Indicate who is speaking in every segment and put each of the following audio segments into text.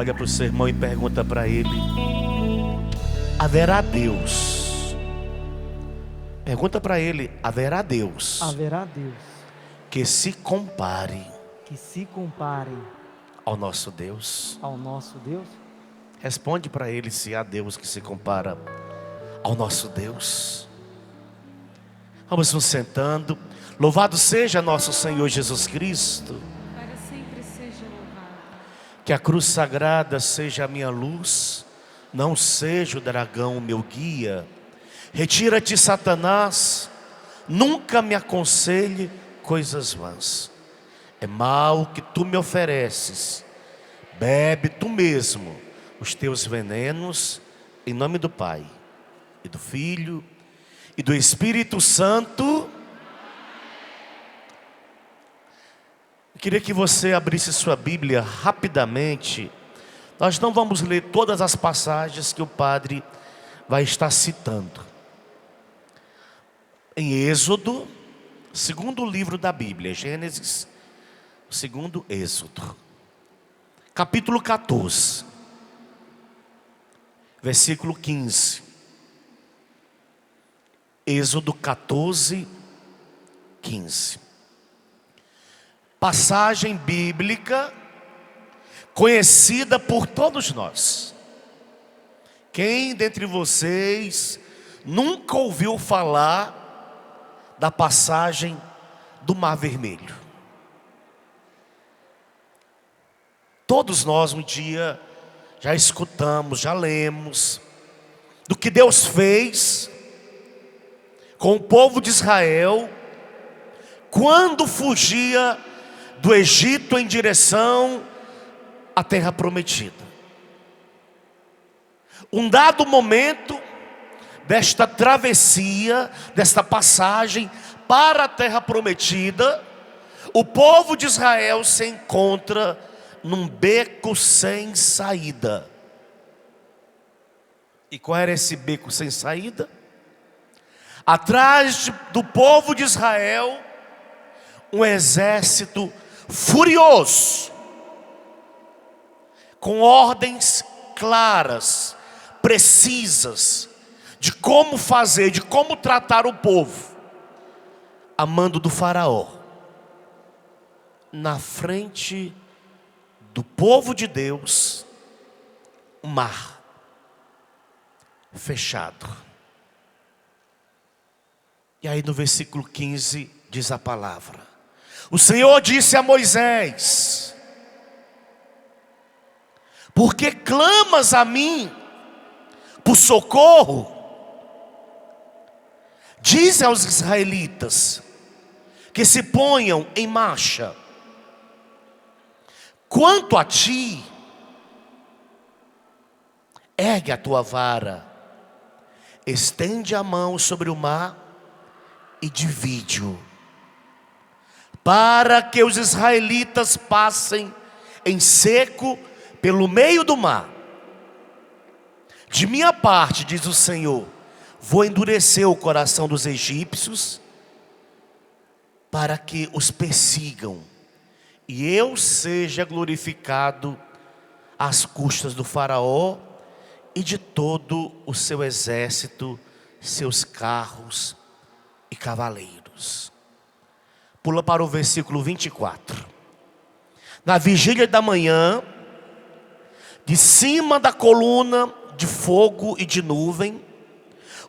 Speaker 1: Olha para o seu irmão e pergunta para ele: haverá Deus? Pergunta para ele: haverá Deus
Speaker 2: Haverá Deus
Speaker 1: que se compare
Speaker 2: que se compare
Speaker 1: ao nosso Deus?
Speaker 2: ao nosso Deus?
Speaker 1: Responde para ele se há Deus que se compara ao nosso Deus. Vamos nos sentando. Louvado seja nosso Senhor Jesus Cristo.
Speaker 3: Para sempre seja louvado.
Speaker 1: Que a cruz sagrada seja a minha luz, não seja o dragão meu guia. Retira-te, Satanás, nunca me aconselhe coisas vãs. É mal que tu me ofereces, bebe tu mesmo os teus venenos, em nome do Pai, e do Filho, e do Espírito Santo. Eu queria que você abrisse sua Bíblia rapidamente. Nós não vamos ler todas as passagens que o padre vai estar citando. Em Êxodo, segundo livro da Bíblia, Gênesis, segundo Êxodo, capítulo 14, versículo 15. Êxodo 14, 15. Passagem bíblica conhecida por todos nós. Quem dentre vocês nunca ouviu falar da passagem do Mar Vermelho? Todos nós um dia já escutamos, já lemos do que Deus fez com o povo de Israel quando fugia do Egito em direção à terra prometida. Um dado momento desta travessia, desta passagem para a terra prometida, o povo de Israel se encontra num beco sem saída. E qual era esse beco sem saída? Atrás do povo de Israel, um exército furioso, com ordens claras, precisas, de como fazer, de como tratar o povo, a mando do faraó. Na frente do povo de Deus, o mar fechado. E aí no versículo 15 diz a palavra: o Senhor disse a Moisés: por que clamas a mim por socorro? Diz aos israelitas que se ponham em marcha. Quanto a ti, ergue a tua vara, estende a mão sobre o mar e divide-o, para que os israelitas passem em seco pelo meio do mar. De minha parte, diz o Senhor, vou endurecer o coração dos egípcios, para que os persigam, e eu seja glorificado às custas do faraó e de todo o seu exército, seus carros e cavaleiros. Pula para o versículo 24. Na vigília da manhã, de cima da coluna de fogo e de nuvem,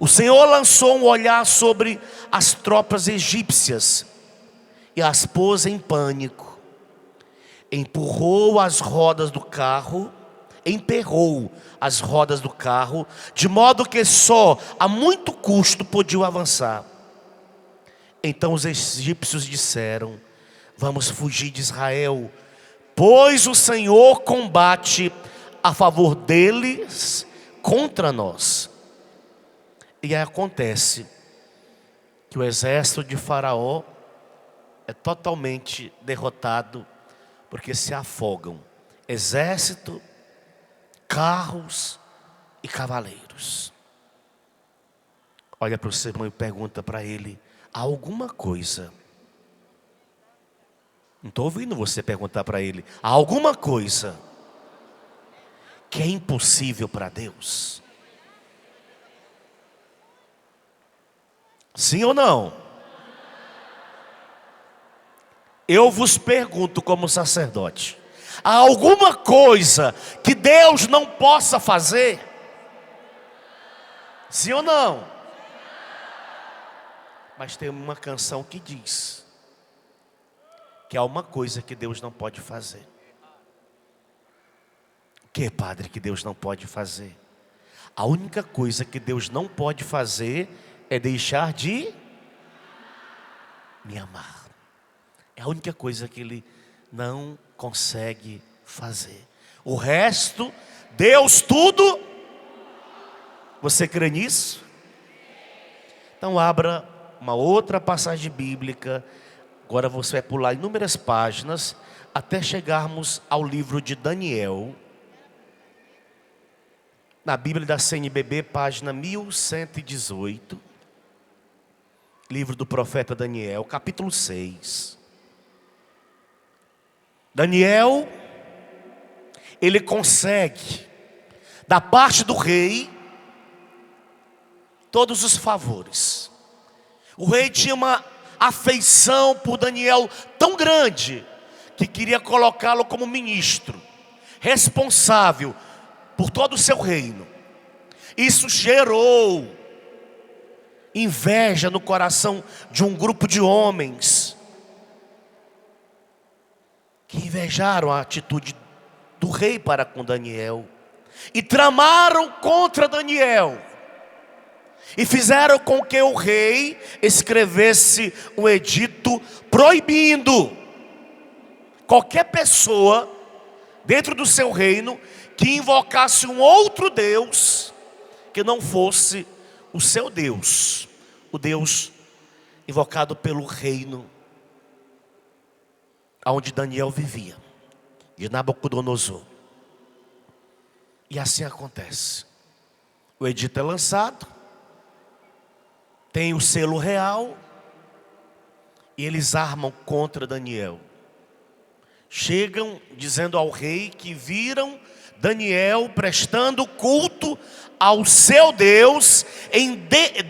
Speaker 1: o Senhor lançou um olhar sobre as tropas egípcias e as pôs em pânico. Emperrou as rodas do carro, de modo que só a muito custo podiam avançar. Então os egípcios disseram: vamos fugir de Israel, pois o Senhor combate a favor deles contra nós. E aí acontece que o exército de Faraó é totalmente derrotado, porque se afogam exército, carros e cavaleiros. Olha para o seu irmão e pergunta para ele: há alguma coisa? Não estou ouvindo você perguntar para ele: há alguma coisa que é impossível para Deus? Sim ou não? Eu vos pergunto como sacerdote: há alguma coisa que Deus não possa fazer? Sim ou não? Mas tem uma canção que diz que há uma coisa que Deus não pode fazer. O que, padre, que Deus não pode fazer? A única coisa que Deus não pode fazer é deixar de me amar. É a única coisa que Ele não consegue fazer. O resto, Deus tudo. Você crê nisso? Então abra uma outra passagem bíblica. Agora você vai pular inúmeras páginas até chegarmos ao livro de Daniel. Na Bíblia da CNBB, página 1118. Livro do profeta Daniel, capítulo 6. Daniel, ele consegue, da parte do rei, todos os favores. O rei tinha uma afeição por Daniel tão grande, que queria colocá-lo como ministro, responsável por todo o seu reino. Isso gerou inveja no coração de um grupo de homens que invejaram a atitude do rei para com Daniel e tramaram contra Daniel e fizeram com que o rei escrevesse um edito proibindo qualquer pessoa dentro do seu reino que invocasse um outro Deus que não fosse o seu Deus, o Deus invocado pelo reino onde Daniel vivia, de Nabucodonosor. E assim acontece. O edito é lançado, tem o selo real, e eles armam contra Daniel. Chegam dizendo ao rei que viram Daniel prestando culto ao seu Deus em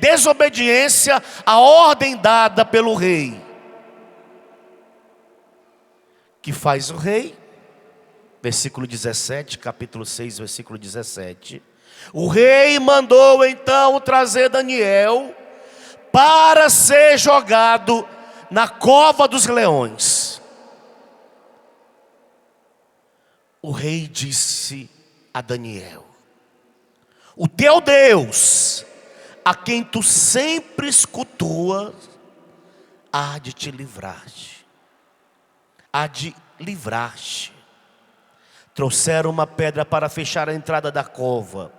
Speaker 1: desobediência à ordem dada pelo rei. Que faz o rei? Versículo 17, capítulo 6, versículo 17. O rei mandou então trazer Daniel para ser jogado na cova dos leões. O rei disse a Daniel: o teu Deus, a quem tu sempre escultuas, há de te livrar-te. Há de livrar-te. Trouxeram uma pedra para fechar a entrada da cova.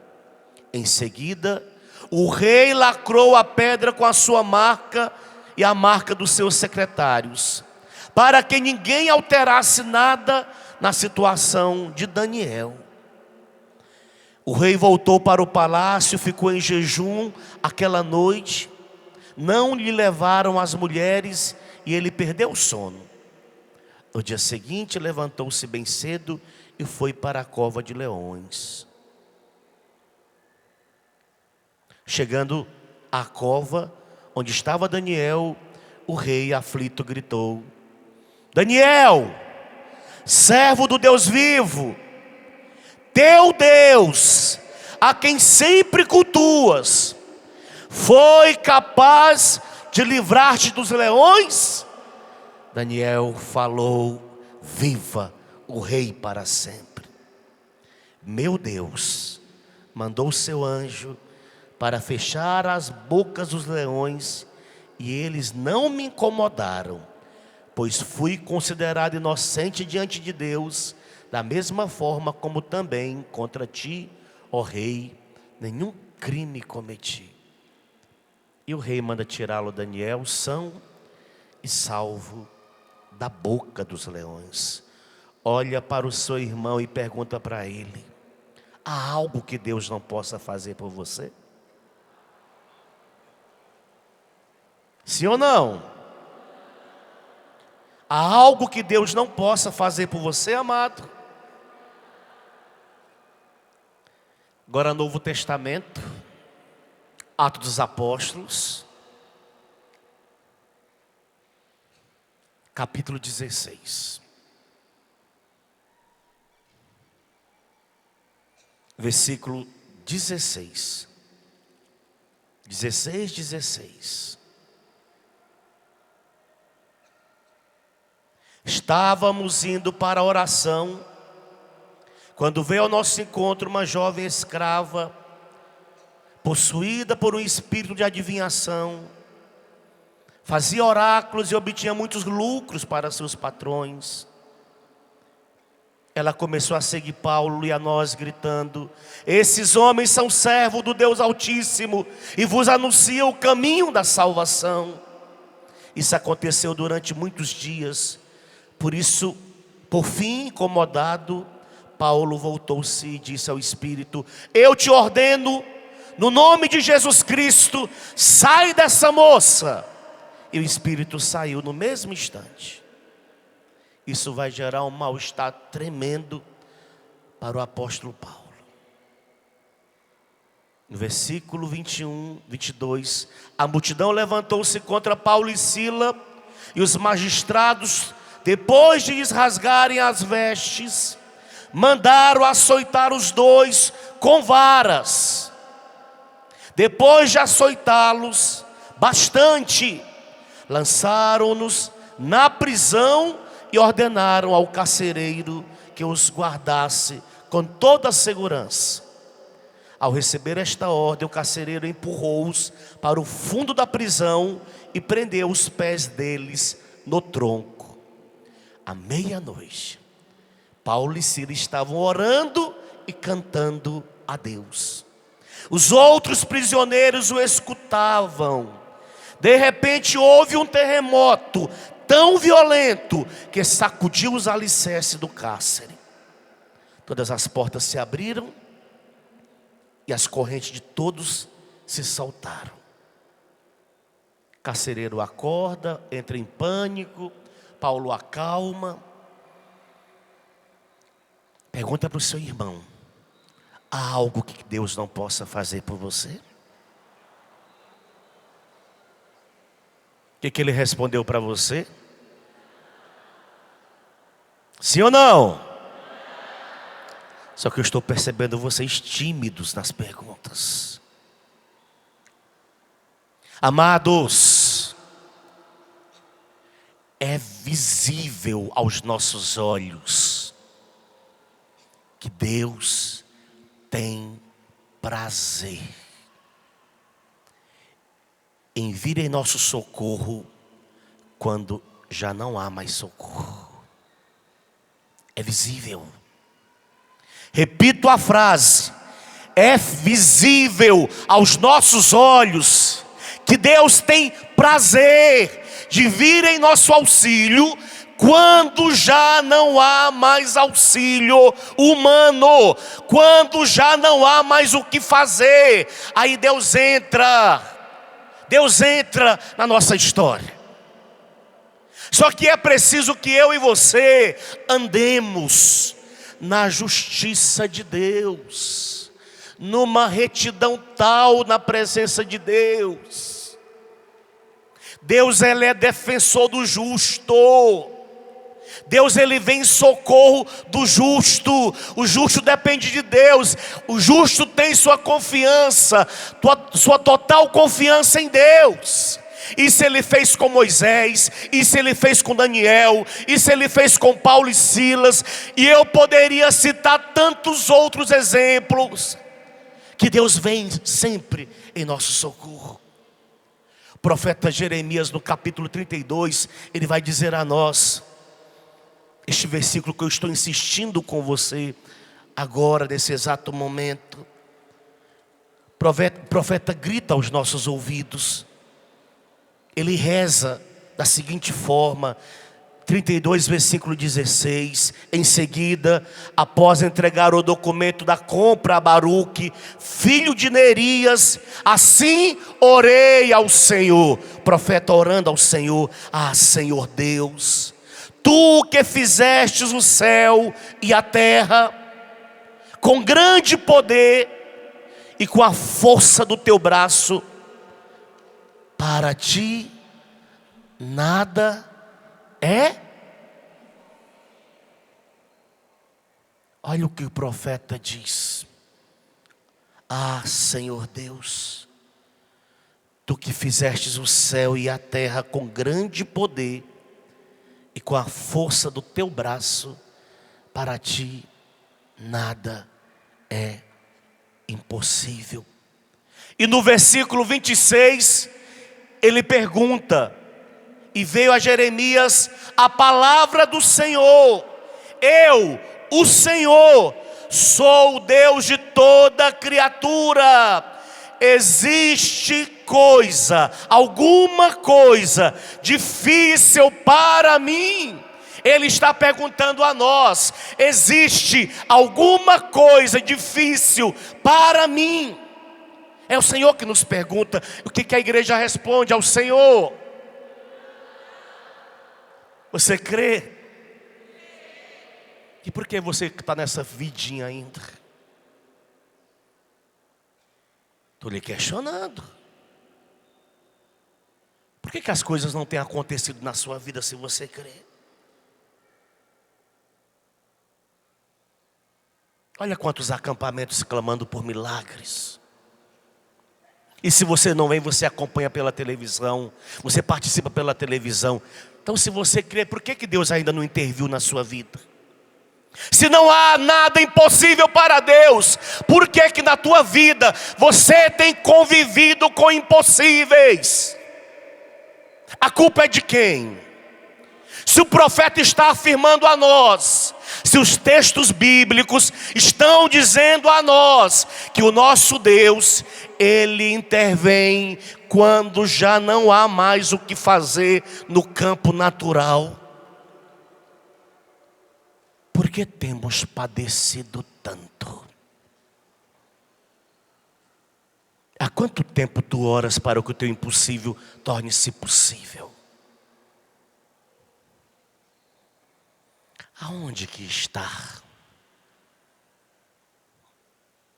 Speaker 1: Em seguida, o rei lacrou a pedra com a sua marca e a marca dos seus secretários, para que ninguém alterasse nada na situação de Daniel. O rei voltou para o palácio, ficou em jejum aquela noite. Não lhe levaram as mulheres e ele perdeu o sono. No dia seguinte, levantou-se bem cedo e foi para a cova de leões. Chegando à cova onde estava Daniel, o rei aflito gritou: Daniel, servo do Deus vivo, teu Deus, a quem sempre cultuas, foi capaz de livrar-te dos leões? Daniel falou: viva o rei para sempre. Meu Deus mandou o seu anjo para fechar as bocas dos leões, e eles não me incomodaram, pois fui considerado inocente diante de Deus, da mesma forma como também contra ti, ó rei, nenhum crime cometi. E o rei manda tirá-lo, Daniel, são e salvo da boca dos leões. Olha para o seu irmão e pergunta para ele: há algo que Deus não possa fazer por você? Sim ou não? Há algo que Deus não possa fazer por você, amado? Agora, Novo Testamento, Atos dos Apóstolos, capítulo 16. Versículo 16. 16. Estávamos indo para a oração, quando veio ao nosso encontro uma jovem escrava, possuída por um espírito de adivinhação, fazia oráculos e obtinha muitos lucros para seus patrões. Ela começou a seguir Paulo e a nós, gritando: esses homens são servos do Deus Altíssimo e vos anunciam o caminho da salvação. Isso aconteceu durante muitos dias. Por isso, por fim, incomodado, Paulo voltou-se e disse ao Espírito: eu te ordeno, no nome de Jesus Cristo, sai dessa moça. E o Espírito saiu no mesmo instante. Isso vai gerar um mal-estar tremendo para o apóstolo Paulo. No versículo 21, 22, a multidão levantou-se contra Paulo e Sila, e os magistrados, depois de lhes rasgarem as vestes, mandaram açoitar os dois com varas. Depois de açoitá-los bastante, lançaram-nos na prisão e ordenaram ao carcereiro que os guardasse com toda a segurança. Ao receber esta ordem, o carcereiro empurrou-os para o fundo da prisão e prendeu os pés deles no tronco. À meia-noite, Paulo e Silas estavam orando e cantando a Deus. Os outros prisioneiros o escutavam. De repente houve um terremoto tão violento que sacudiu os alicerces do cárcere. Todas as portas se abriram e as correntes de todos se soltaram. O carcereiro acorda, entra em pânico. Paulo acalma. Pergunta para o seu irmão: há algo que Deus não possa fazer por você? O que ele respondeu para você? Sim ou não? Só que eu estou percebendo vocês tímidos nas perguntas. Amados, é visível aos nossos olhos que Deus tem prazer em vir em nosso socorro quando já não há mais socorro. É visível. Repito a frase: é visível aos nossos olhos que Deus tem prazer de vir em nosso auxílio quando já não há mais auxílio humano, quando já não há mais o que fazer. Aí Deus entra na nossa história. Só que é preciso que eu e você andemos na justiça de Deus, numa retidão tal na presença de Deus. Deus, Ele é defensor do justo. Deus, Ele vem em socorro do justo. O justo depende de Deus. O justo tem sua confiança, sua total confiança em Deus. Isso Ele fez com Moisés, isso Ele fez com Daniel, isso Ele fez com Paulo e Silas. E eu poderia citar tantos outros exemplos, que Deus vem sempre em nosso socorro. O profeta Jeremias, no capítulo 32, ele vai dizer a nós este versículo que eu estou insistindo com você agora, nesse exato momento. O profeta grita aos nossos ouvidos. Ele reza da seguinte forma, 32, versículo 16. Em seguida, após entregar o documento da compra a Baruque, filho de Nerias, assim orei ao Senhor. Profeta orando ao Senhor: ah, Senhor Deus, Tu que fizestes o céu e a terra com grande poder, e com a força do teu braço, para ti nada é. Olha o que o profeta diz: ah, Senhor Deus, tu que fizestes o céu e a terra com grande poder e com a força do teu braço, para ti nada é impossível. E no versículo 26, ele pergunta, e veio a Jeremias a palavra do Senhor: eu, o Senhor, sou o Deus de toda criatura. Existe coisa, alguma coisa difícil para mim? Ele está perguntando a nós: existe alguma coisa difícil para mim? É o Senhor que nos pergunta. O que a igreja responde ao Senhor? Você crê? E por que você está nessa vidinha ainda? Estou lhe questionando. Por que as coisas não têm acontecido na sua vida se você crê? Olha quantos acampamentos clamando por milagres. E se você não vem, você acompanha pela televisão, você participa pela televisão. Então, se você crê, por que Deus ainda não interviu na sua vida? Se não há nada impossível para Deus, por que na tua vida você tem convivido com impossíveis? A culpa é de quem? Se o profeta está afirmando a nós, se os textos bíblicos estão dizendo a nós que o nosso Deus, Ele intervém quando já não há mais o que fazer no campo natural, por que temos padecido tanto? Há quanto tempo tu oras para que o teu impossível torne-se possível? Aonde que está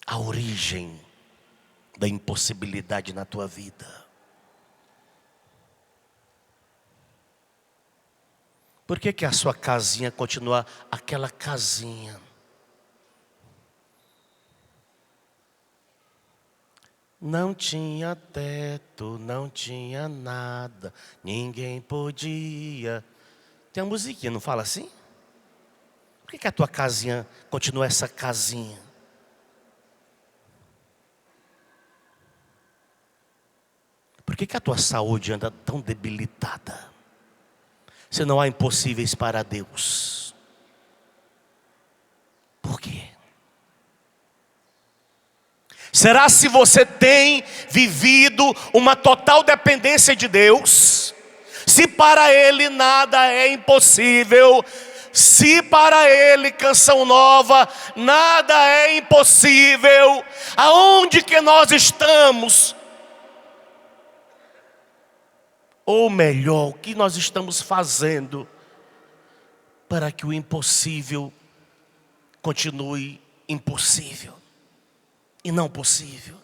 Speaker 1: a origem da impossibilidade na tua vida? Por que a sua casinha continua aquela casinha? Não tinha teto, não tinha nada, ninguém podia. Tem uma musiquinha, não fala assim? Por que a tua casinha continua essa casinha? Por que a tua saúde anda tão debilitada? Se não há impossíveis para Deus. Por quê? Será se você tem vivido uma total dependência de Deus? Se para Ele nada é impossível, se para Ele, Canção Nova, nada é impossível, aonde que nós estamos? Ou melhor, o que nós estamos fazendo para que o impossível continue impossível e não possível?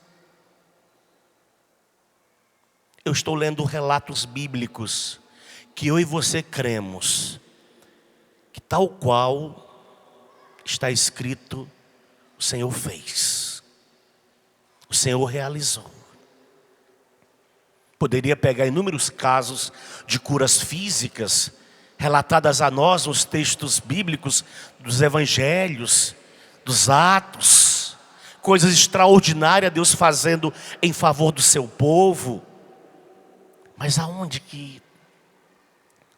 Speaker 1: Eu estou lendo relatos bíblicos que eu e você cremos que tal qual está escrito, o Senhor fez, o Senhor realizou. Poderia pegar inúmeros casos de curas físicas relatadas a nós nos textos bíblicos dos evangelhos, dos atos, coisas extraordinárias Deus fazendo em favor do seu povo. Mas aonde que,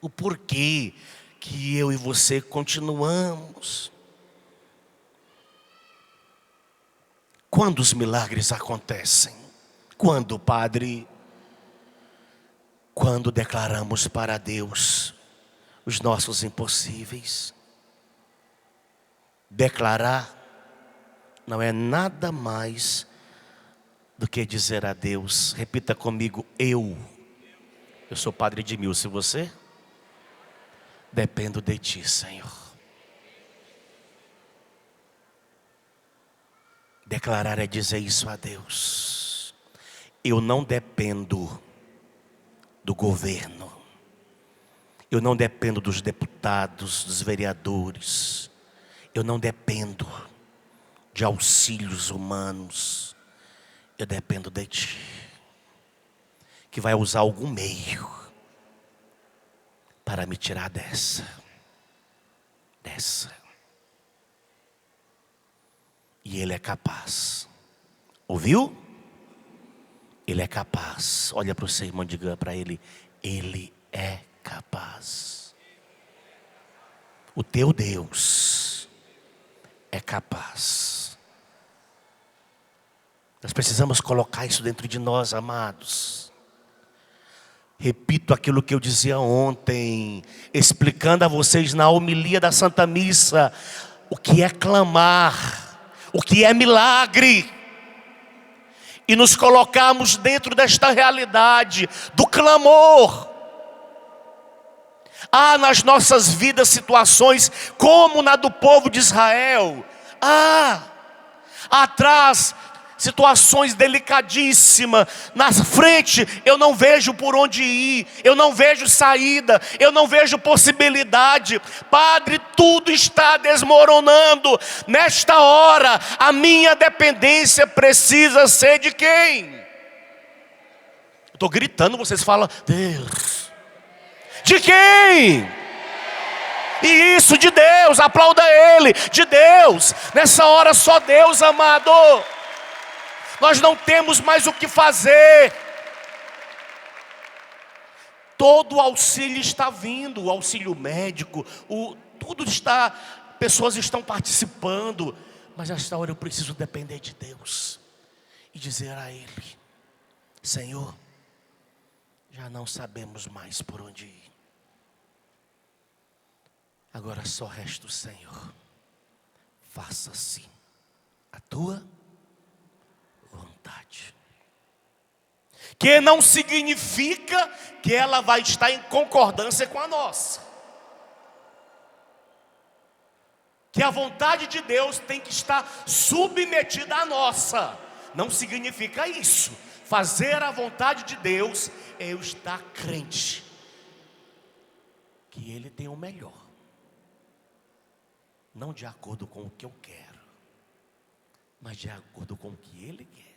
Speaker 1: o porquê que eu e você continuamos? Quando os milagres acontecem? Quando, Padre? Quando declaramos para Deus os nossos impossíveis. Declarar não é nada mais do que dizer a Deus, repita comigo, eu sou Padre Edmilson, você? Dependo de Ti, Senhor. Declarar é dizer isso a Deus. Eu não dependo do governo. Eu não dependo dos deputados, dos vereadores. Eu não dependo de auxílios humanos. Eu dependo de Ti, que vai usar algum meio para me tirar dessa. E Ele é capaz. Ouviu? Ele é capaz. Olha para o seu irmão e diga para ele: Ele é capaz. O teu Deus é capaz. Nós precisamos colocar isso dentro de nós, amados. Repito aquilo que eu dizia ontem, explicando a vocês na homilia da Santa Missa, o que é clamar, o que é milagre. E nos colocarmos dentro desta realidade do clamor. Há nas nossas vidas situações como na do povo de Israel. Atrás situações delicadíssimas. Na frente eu não vejo por onde ir. Eu não vejo saída. Eu não vejo possibilidade. Padre, tudo está desmoronando. Nesta hora a minha dependência precisa ser de quem? Eu estou gritando, vocês falam: Deus. De quem? E isso, de Deus. Aplauda Ele. De Deus. Nessa hora só Deus, amado. Nós não temos mais o que fazer. Todo o auxílio está vindo, o auxílio médico, tudo está, pessoas estão participando. Mas nesta hora eu preciso depender de Deus e dizer a Ele: Senhor, já não sabemos mais por onde ir. Agora só resta o Senhor. Faça-se a tua vontade. Que não significa que ela vai estar em concordância com a nossa. Que a vontade de Deus tem que estar submetida à nossa. Não significa isso. Fazer a vontade de Deus é eu estar crente que Ele tem o melhor. Não de acordo com o que eu quero, mas de acordo com o que Ele quer.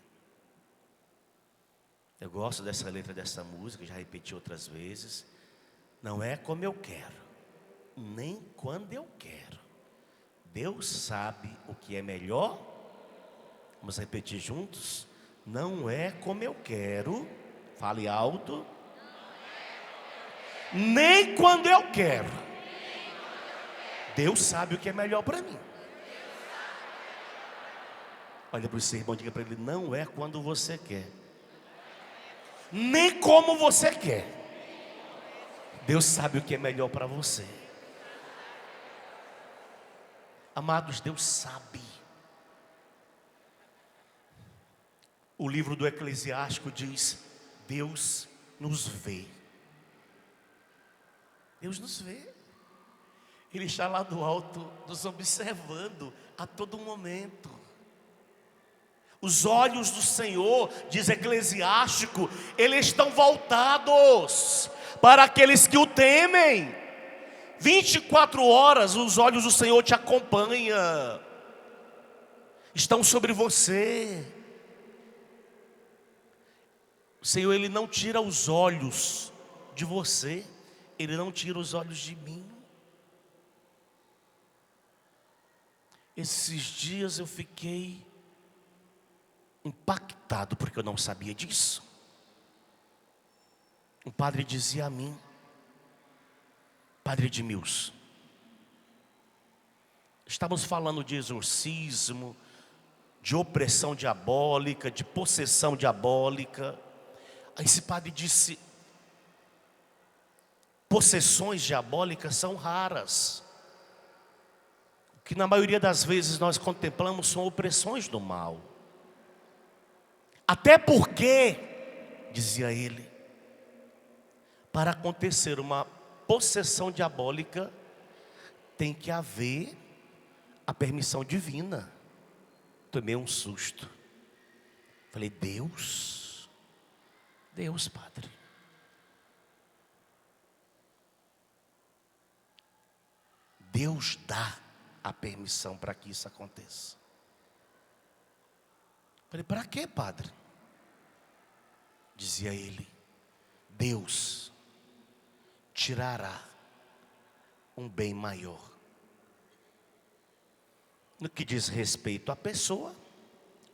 Speaker 1: Eu gosto dessa letra dessa música, já repeti outras vezes. Não é como eu quero, nem quando eu quero. Deus sabe o que é melhor. Vamos repetir juntos. Não é como eu quero. Fale alto. Nem quando eu quero. Deus sabe o que é melhor para mim. Olha para o seu irmão e diga para ele: não é quando você quer, nem como você quer. Deus sabe o que é melhor para você. Amados, Deus sabe. O livro do Eclesiástico diz: Deus nos vê. Deus nos vê. Ele está lá do alto, nos observando a todo momento. Os olhos do Senhor, diz Eclesiástico, eles estão voltados para aqueles que o temem. 24 horas os olhos do Senhor te acompanham. Estão sobre você. O Senhor, Ele não tira os olhos de você. Ele não tira os olhos de mim. Esses dias eu fiquei impactado porque eu não sabia disso. Um padre dizia a mim: Padre Edmilson, estamos falando de exorcismo, de opressão diabólica, de possessão diabólica. Aí esse padre disse: possessões diabólicas são raras. O que na maioria das vezes nós contemplamos são opressões do mal. Até porque, dizia ele, para acontecer uma possessão diabólica, tem que haver a permissão divina. Tomei um susto. Falei, Deus, Padre. Deus dá a permissão para que isso aconteça. Falei, para quê, Padre? Dizia ele, Deus tirará um bem maior. No que diz respeito à pessoa,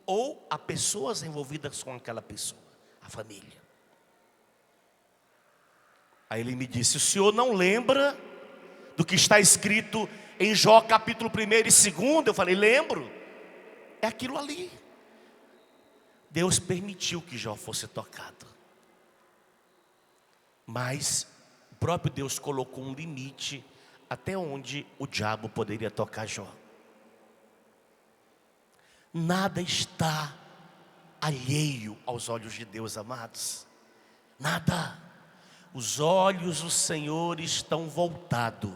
Speaker 1: ou a pessoas envolvidas com aquela pessoa, a família. Aí ele me disse, o senhor não lembra do que está escrito em Jó capítulo 1 e 2? Eu falei, lembro. É aquilo ali. Deus permitiu que Jó fosse tocado. Mas o próprio Deus colocou um limite até onde o diabo poderia tocar Jó. Nada está alheio aos olhos de Deus, amados. Nada. Os olhos do Senhor estão voltados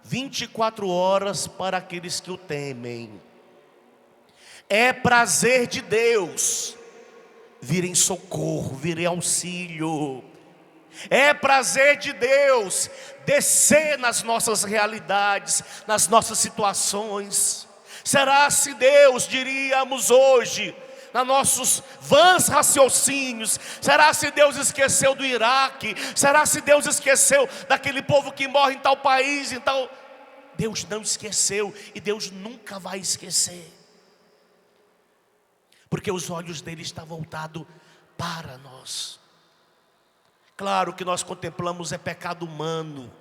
Speaker 1: 24 horas para aqueles que o temem. É prazer de Deus vir em socorro, vir em auxílio. É prazer de Deus descer nas nossas realidades, nas nossas situações. Será se Deus, diríamos hoje, nos nossos vãs raciocínios, será se Deus esqueceu do Iraque? Será se Deus esqueceu daquele povo que morre em tal país, em tal... Deus não esqueceu e Deus nunca vai esquecer. Porque os olhos dele estão voltados para nós. Claro que nós contemplamos é pecado humano.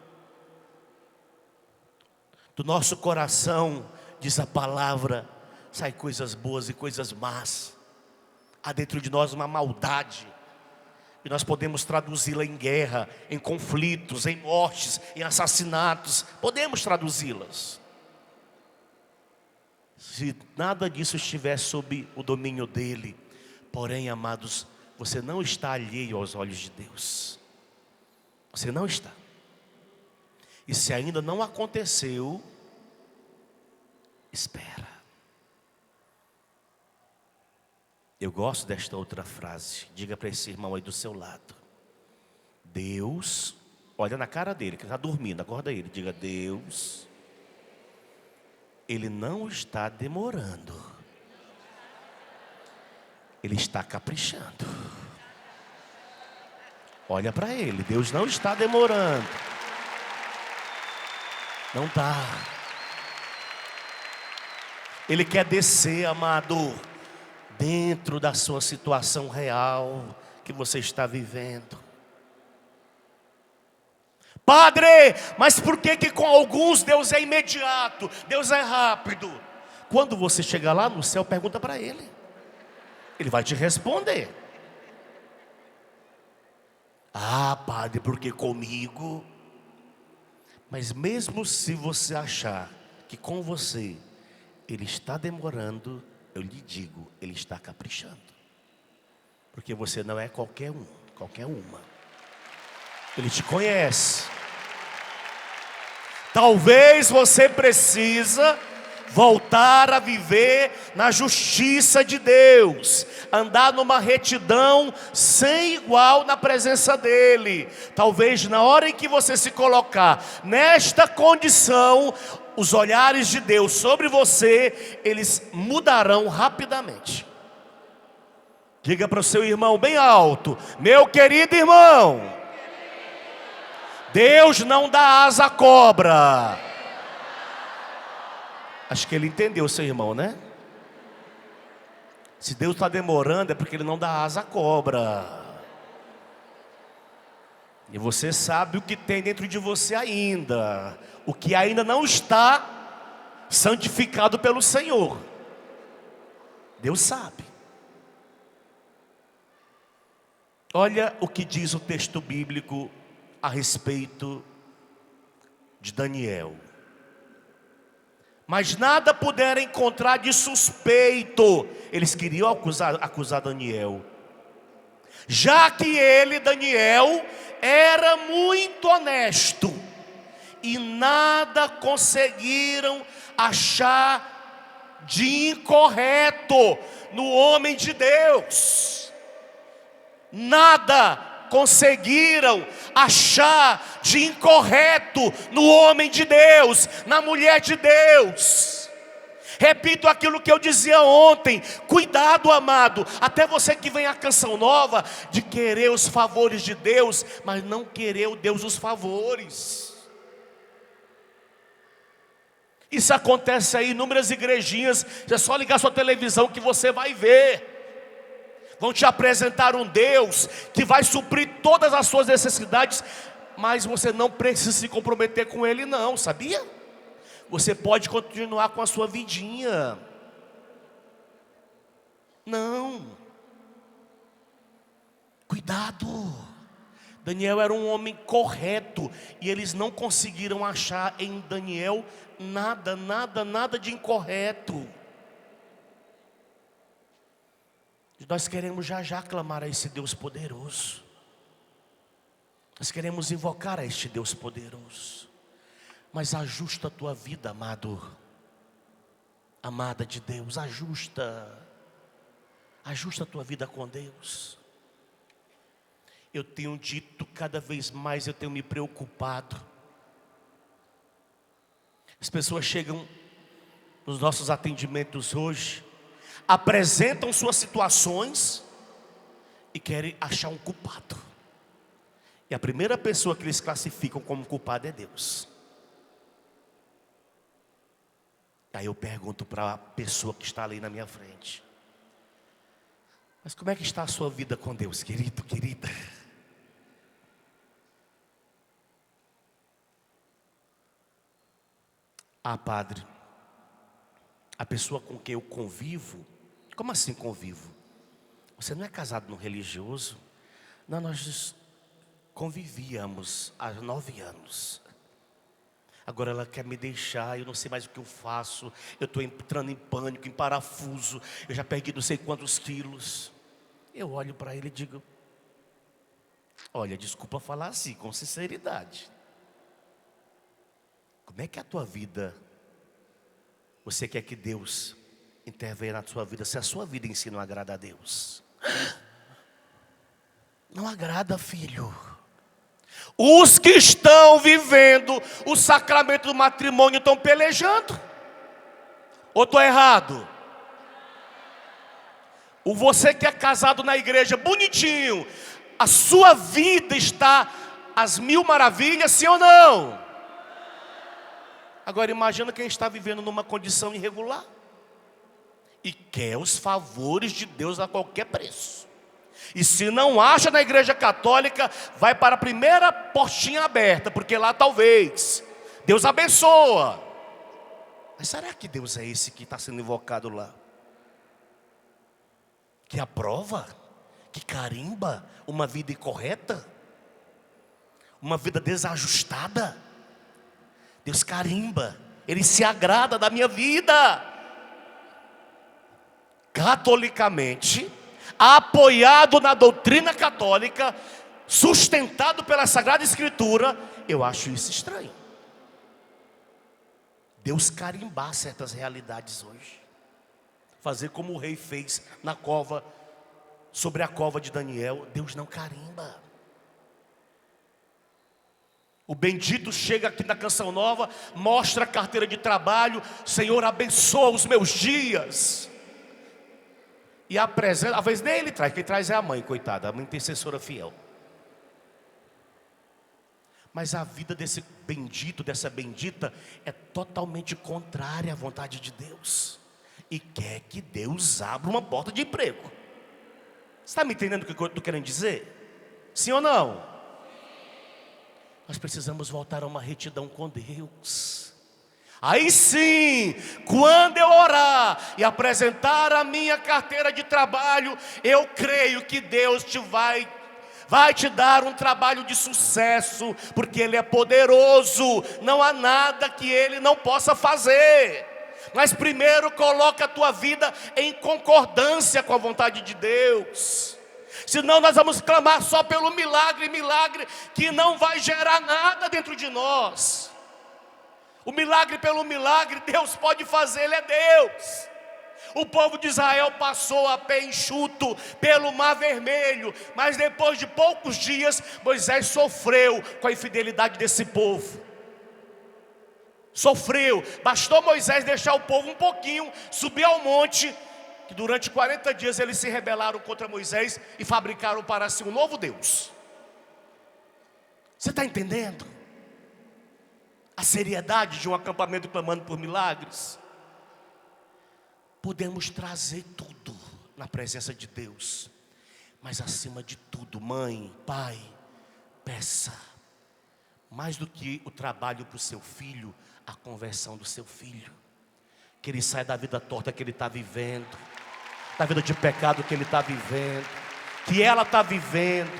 Speaker 1: Do nosso coração, diz a palavra, sai coisas boas e coisas más. Há dentro de nós uma maldade. E nós podemos traduzi-la em guerra, em conflitos, em mortes, em assassinatos. Podemos traduzi-las. Se nada disso estiver sob o domínio dele. Porém, amados, você não está alheio aos olhos de Deus. Você não está. E se ainda não aconteceu, espera. Eu gosto desta outra frase. Diga para esse irmão aí do seu lado. Deus, olha na cara dele, que está dormindo, acorda ele. Diga, Deus, Ele não está demorando. Ele está caprichando. Olha para ele, Deus não está demorando. Não está. Ele quer descer, amado, dentro da sua situação real que você está vivendo. Padre, mas por que com alguns Deus é imediato, Deus é rápido? Quando você chegar lá no céu, pergunta para Ele. Ele vai te responder. Ah, Padre, porque comigo? Mas mesmo se você achar que com você Ele está demorando, eu lhe digo, Ele está caprichando. Porque você não é qualquer um, qualquer uma. Ele te conhece. Talvez você precisa voltar a viver na justiça de Deus, andar numa retidão sem igual na presença dEle. Talvez na hora em que você se colocar nesta condição, os olhares de Deus sobre você, eles mudarão rapidamente. Diga para o seu irmão bem alto: meu querido irmão, Deus não dá asa à cobra. Acho que ele entendeu, seu irmão, né? Se Deus está demorando é porque Ele não dá asa à cobra. E você sabe o que tem dentro de você ainda. O que ainda não está santificado pelo Senhor. Deus sabe. Olha o que diz o texto bíblico a respeito de Daniel. Mas nada puderam encontrar de suspeito. Eles queriam acusar Daniel, já que ele, Daniel, era muito honesto. E nada conseguiram achar de incorreto no homem de Deus. Nada conseguiram achar de incorreto no homem de Deus, na mulher de Deus. Repito aquilo que eu dizia ontem: cuidado, amado, até você que vem a canção nova, de querer os favores de Deus, mas não querer o Deus dos favores. Isso acontece aí em inúmeras igrejinhas. É só ligar sua televisão que você vai ver. Vão te apresentar um Deus que vai suprir todas as suas necessidades, mas você não precisa se comprometer com Ele não, sabia? Você pode continuar com a sua vidinha. Não. Cuidado. Daniel era um homem correto, e eles não conseguiram achar em Daniel nada de incorreto. Nós queremos já clamar a esse Deus poderoso. Nós queremos invocar a este Deus poderoso. Mas ajusta a tua vida, amado, amada de Deus, ajusta a tua vida com Deus. Eu tenho dito, cada vez mais eu tenho me preocupado. As pessoas chegam nos nossos atendimentos hoje, apresentam suas situações e querem achar um culpado. E a primeira pessoa que eles classificam como culpado é Deus. Aí eu pergunto para a pessoa que está ali na minha frente: mas como é que está a sua vida com Deus, querido, querida? Ah, padre, a pessoa com quem eu convivo. Como assim convivo? Você não é casado no religioso? Não, nós convivíamos há 9 anos. Agora ela quer me deixar, eu não sei mais o que eu faço. Eu estou entrando em pânico, em parafuso. Eu já perdi não sei quantos quilos. Eu olho para ele e digo: olha, desculpa falar assim, com sinceridade. Como é que é a tua vida? Você quer que Deus intervenha na sua vida, se a sua vida em si não agrada a Deus? Não agrada, filho. Os que estão vivendo o sacramento do matrimônio estão pelejando. Ou estou errado? O você que é casado na igreja, bonitinho, a sua vida está às mil maravilhas, sim ou não? Agora imagina quem está vivendo numa condição irregular e quer os favores de Deus a qualquer preço. E se não acha na igreja católica, vai para a primeira portinha aberta, porque lá talvez Deus abençoa. Mas será que Deus é esse que está sendo invocado lá? Que aprova, que carimba uma vida incorreta, uma vida desajustada? Deus carimba, Ele se agrada da minha vida. Catolicamente, apoiado na doutrina católica, sustentado pela Sagrada Escritura, eu acho isso estranho. Deus carimbar certas realidades hoje, fazer como o rei fez na cova, sobre a cova de Daniel. Deus não carimba. O bendito chega aqui na canção nova, mostra a carteira de trabalho: Senhor, abençoa os meus dias. E apresenta, às vezes nem ele traz, quem traz é a mãe, coitada, a mãe intercessora fiel. Mas a vida desse bendito, dessa bendita, é totalmente contrária à vontade de Deus. E quer que Deus abra uma porta de emprego. Você está me entendendo o que eu estou querendo dizer? Sim ou não? Nós precisamos voltar a uma retidão com Deus. Aí sim, quando eu orar e apresentar a minha carteira de trabalho, eu creio que Deus vai te dar um trabalho de sucesso, porque Ele é poderoso, não há nada que Ele não possa fazer. Mas primeiro coloca a tua vida em concordância com a vontade de Deus. Senão nós vamos clamar só pelo milagre, milagre que não vai gerar nada dentro de nós. O milagre pelo milagre Deus pode fazer, Ele é Deus. O povo de Israel passou a pé enxuto pelo Mar Vermelho, mas depois de poucos dias, Moisés sofreu com a infidelidade desse povo. Sofreu, bastou Moisés deixar o povo um pouquinho, subir ao monte, que durante 40 dias eles se rebelaram contra Moisés e fabricaram para si um novo Deus. Você está entendendo a seriedade de um acampamento clamando por milagres? Podemos trazer tudo na presença de Deus, mas acima de tudo, mãe, pai, peça mais do que o trabalho para o seu filho, a conversão do seu filho, que ele saia da vida torta que ele está vivendo, da vida de pecado que ele está vivendo, que ela está vivendo.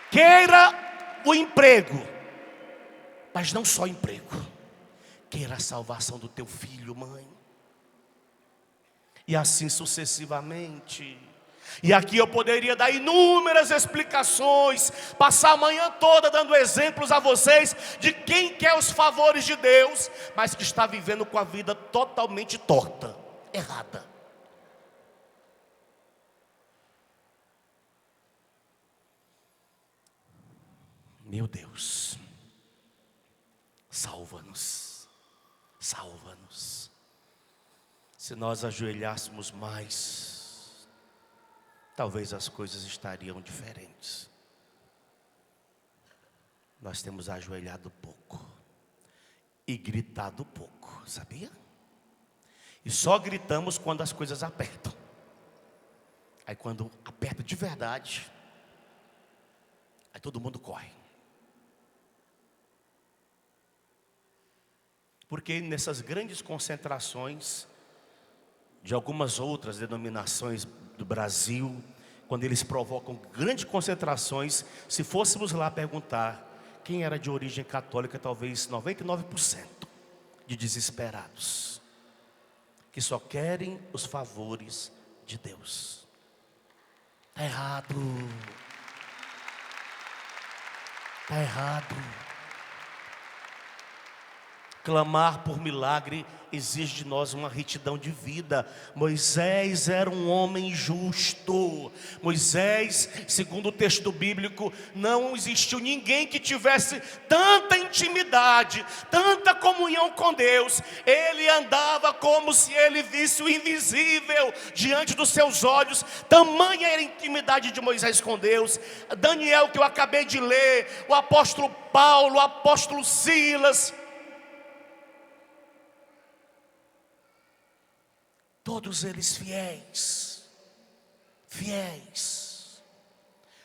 Speaker 1: Queira o emprego, mas não só emprego, queira a salvação do teu filho, mãe, e assim sucessivamente. E aqui eu poderia dar inúmeras explicações, passar a manhã toda dando exemplos a vocês de quem quer os favores de Deus, mas que está vivendo com a vida totalmente torta, errada. Meu Deus, salva-nos, salva-nos. Se nós ajoelhássemos mais, talvez as coisas estariam diferentes. Nós temos ajoelhado pouco e gritado pouco, sabia? E só gritamos quando as coisas apertam. Aí quando aperta de verdade, aí todo mundo corre. Porque nessas grandes concentrações de algumas outras denominações do Brasil, quando eles provocam grandes concentrações, se fôssemos lá perguntar quem era de origem católica, talvez 99% de desesperados, que só querem os favores de Deus. Está errado. Está errado. Clamar por milagre exige de nós uma retidão de vida. Moisés era um homem justo. Moisés, segundo o texto bíblico, não existiu ninguém que tivesse tanta intimidade, tanta comunhão com Deus. Ele andava como se ele visse o invisível diante dos seus olhos. Tamanha era a intimidade de Moisés com Deus. Daniel, que eu acabei de ler, o apóstolo Paulo, o apóstolo Silas, todos eles fiéis, fiéis.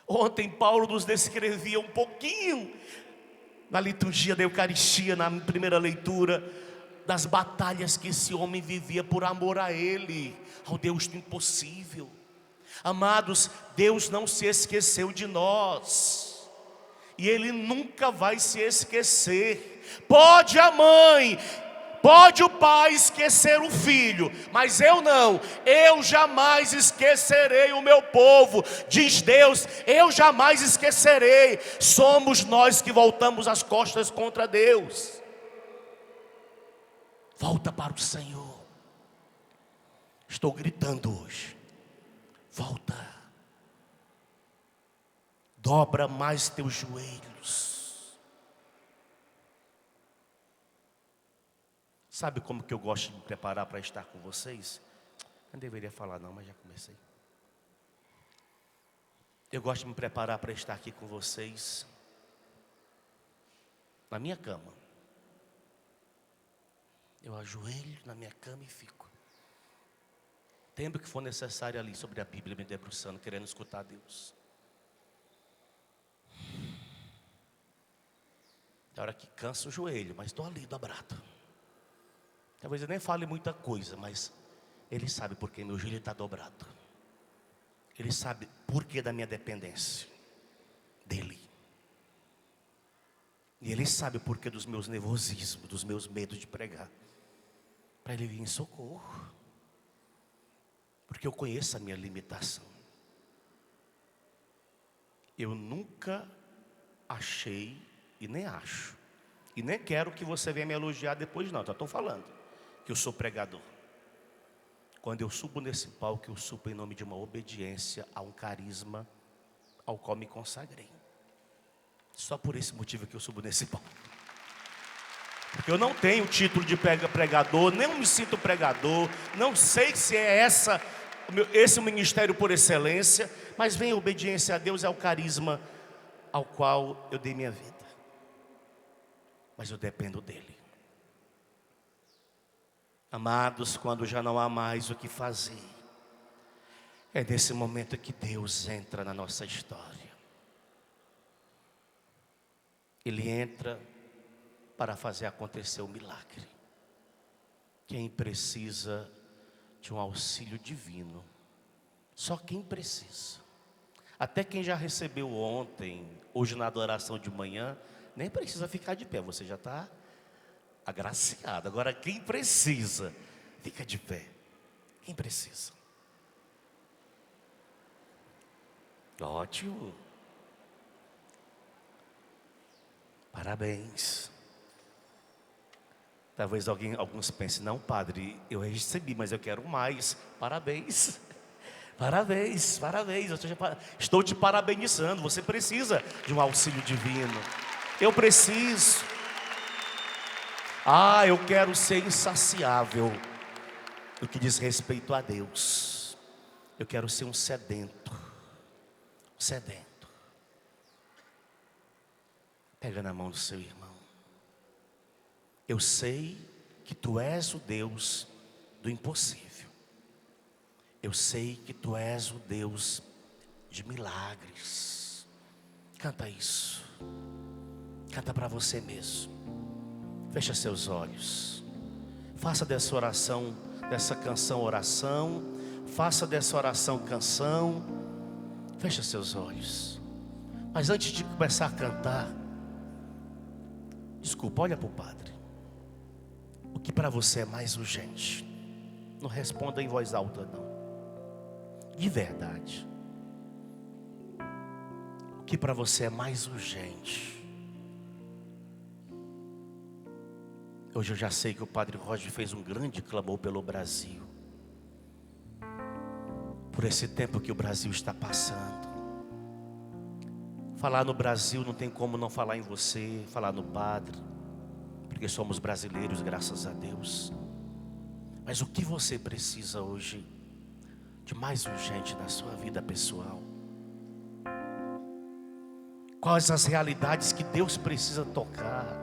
Speaker 1: Ontem Paulo nos descrevia um pouquinho na liturgia da Eucaristia, na primeira leitura, das batalhas que esse homem vivia por amor a ele, ao Deus do impossível. Amados, Deus não se esqueceu de nós, e Ele nunca vai se esquecer. Pode a mãe, pode o pai esquecer o filho, mas eu não. Eu jamais esquecerei o meu povo, diz Deus. Eu jamais esquecerei. Somos nós que voltamos as costas contra Deus. Volta para o Senhor. Estou gritando hoje. Volta. Dobra mais teus joelhos. Sabe como que eu gosto de me preparar para estar com vocês? Não deveria falar não, mas já comecei. Eu gosto de me preparar para estar aqui com vocês na minha cama. Eu ajoelho na minha cama e fico. Tempo que for necessário ali sobre a Bíblia, me debruçando, querendo escutar Deus. É hora que cansa o joelho, mas estou ali dobrado. Talvez eu nem fale muita coisa, mas Ele sabe por que meu joelho está dobrado. Ele sabe por que da minha dependência dEle. E Ele sabe por que dos meus nervosismos, dos meus medos de pregar. Para Ele vir em socorro. Porque eu conheço a minha limitação. Eu nunca achei e nem acho. E nem quero que você venha me elogiar depois não, já estou falando que eu sou pregador. Quando eu subo nesse palco, eu subo em nome de uma obediência a um carisma ao qual me consagrei. Só por esse motivo que eu subo nesse palco. Porque eu não tenho título de pregador, nem me sinto pregador, não sei se é esse o ministério por excelência, mas vem a obediência a Deus, é o carisma ao qual eu dei minha vida. Mas eu dependo dele. Amados, quando já não há mais o que fazer, é nesse momento que Deus entra na nossa história. Ele entra para fazer acontecer o milagre. Quem precisa de um auxílio divino, só quem precisa. Até quem já recebeu ontem, hoje na adoração de manhã, nem precisa ficar de pé, você já está agraciado. Agora quem precisa, fica de pé. Quem precisa? Ótimo. Parabéns. Talvez alguns pensem, não, padre, eu recebi, mas eu quero mais. Parabéns. Parabéns, parabéns. Estou te parabenizando. Você precisa de um auxílio divino. Eu preciso. Eu quero ser insaciável no que diz respeito a Deus. Eu quero ser um sedento. Sedento. Pega na mão do seu irmão. Eu sei que tu és o Deus do impossível. Eu sei que tu és o Deus de milagres. Canta isso. Canta para você mesmo. Fecha seus olhos. Faça dessa oração, dessa canção oração. Faça dessa oração canção. Fecha seus olhos. Mas antes de começar a cantar, desculpa, olha para o padre. O que para você é mais urgente? Não responda em voz alta, não. De verdade. O que para você é mais urgente? Hoje eu já sei que o Padre Roger fez um grande clamor pelo Brasil. Por esse tempo que o Brasil está passando. Falar no Brasil não tem como não falar em você, falar no Padre, porque somos brasileiros, graças a Deus. Mas o que você precisa hoje de mais urgente na sua vida pessoal? Quais as realidades que Deus precisa tocar?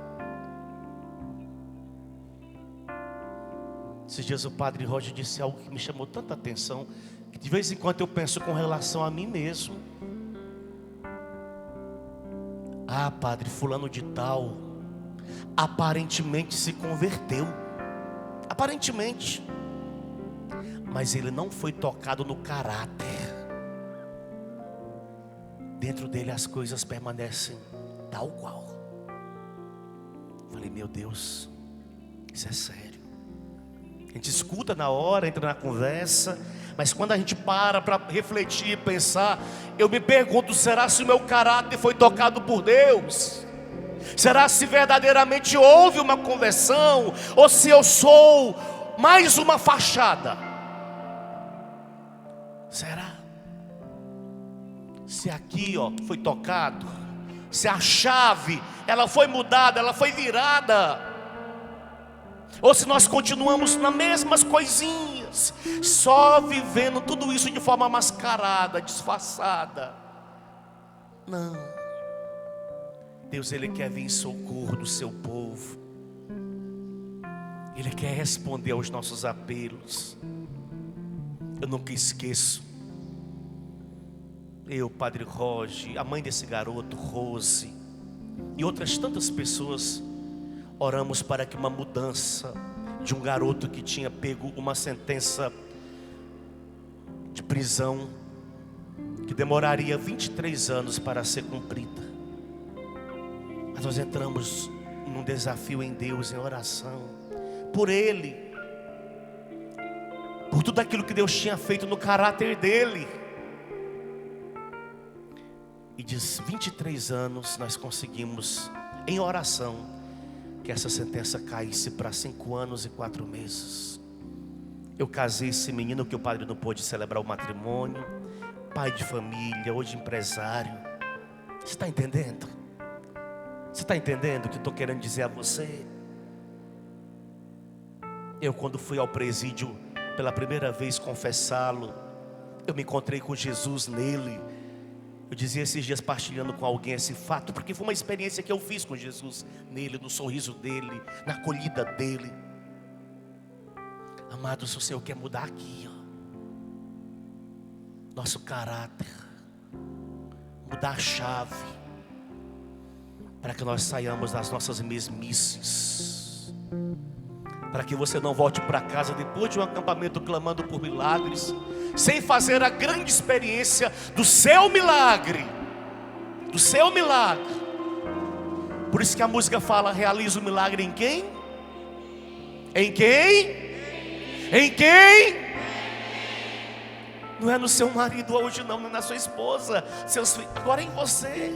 Speaker 1: Esses dias o Padre Roger disse algo que me chamou tanta atenção, que de vez em quando eu penso com relação a mim mesmo. Padre, fulano de tal aparentemente se converteu, aparentemente, mas ele não foi tocado no caráter. Dentro dele as coisas permanecem tal qual. Falei, meu Deus, isso é sério. A gente escuta na hora, entra na conversa, mas quando a gente para refletir e pensar, eu me pergunto, será se o meu caráter foi tocado por Deus? Será se verdadeiramente houve uma conversão? Ou se eu sou mais uma fachada? Será? Se aqui foi tocado, se a chave ela foi mudada, ela foi virada, ou se nós continuamos nas mesmas coisinhas, só vivendo tudo isso de forma mascarada, disfarçada. Não. Deus, Ele quer vir em socorro do seu povo. Ele quer responder aos nossos apelos. Eu nunca esqueço. Eu, Padre Roger, a mãe desse garoto, Rose, e outras tantas pessoas, oramos para que uma mudança de um garoto que tinha pego uma sentença de prisão, que demoraria 23 anos para ser cumprida. Mas nós entramos num desafio em Deus, em oração, por ele, por tudo aquilo que Deus tinha feito no caráter dele. E de 23 anos nós conseguimos, em oração, que essa sentença caísse para 5 anos e 4 meses. Eu casei esse menino que o padre não pôde celebrar o matrimônio, pai de família, hoje empresário. Você está entendendo? Você está entendendo o que eu estou querendo dizer a você? Eu, quando fui ao presídio pela primeira vez confessá-lo, eu me encontrei com Jesus nele. Eu dizia esses dias, partilhando com alguém esse fato, porque foi uma experiência que eu fiz com Jesus nele, no sorriso dele, na acolhida dele. Amados, o Senhor quer mudar aqui, ó, nosso caráter, mudar a chave, para que nós saiamos das nossas mesmices, para que você não volte para casa depois de um acampamento clamando por milagres, sem fazer a grande experiência do seu milagre, do seu milagre. Por isso que a música fala: realiza o milagre em quem? Em quem? Em quem? Não é no seu marido hoje não, não é na sua esposa, seus filhos, agora é em você.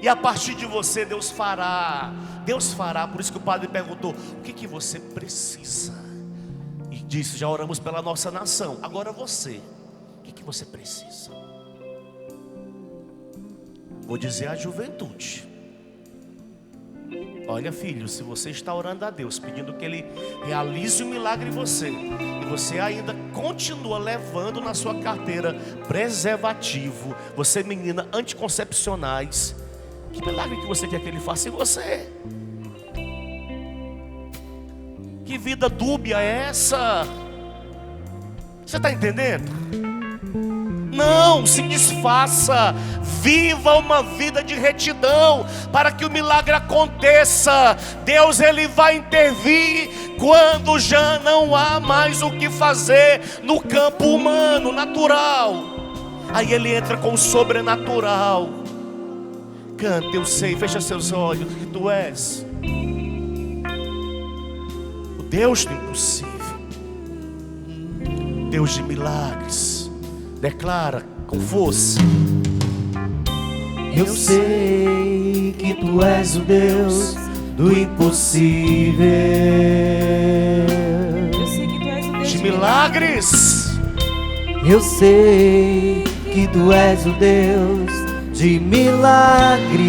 Speaker 1: E a partir de você Deus fará. Deus fará. Por isso que o padre perguntou: o que você precisa? E disse: já oramos pela nossa nação. Agora você, o que você precisa? Vou dizer à juventude: olha, filho, se você está orando a Deus, pedindo que Ele realize um milagre em você, e você ainda continua levando na sua carteira preservativo, você, menina, anticoncepcionais, que milagre que você quer que Ele faça em você? Que vida dúbia é essa? Você está entendendo? Não se desfaça, viva uma vida de retidão, para que o milagre aconteça. Deus, Ele vai intervir quando já não há mais o que fazer no campo humano, natural. Aí Ele entra com o sobrenatural. Canta, eu sei, fecha seus olhos, que Tu és o Deus do impossível, Deus de milagres. Declara com força:
Speaker 2: eu sei que Tu és o Deus do impossível.
Speaker 3: Eu sei que Tu és o Deus
Speaker 1: de milagres.
Speaker 2: Eu sei que Tu és o Deus de milagres.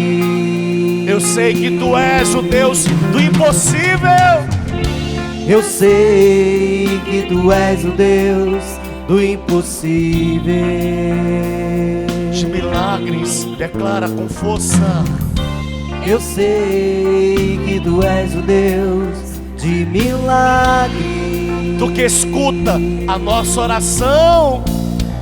Speaker 1: Eu sei que Tu és o Deus do impossível.
Speaker 2: Eu sei que Tu és o Deus do impossível.
Speaker 1: De milagres, declara com força:
Speaker 2: eu sei que Tu és o Deus de milagres.
Speaker 1: Tu que escuta a nossa oração,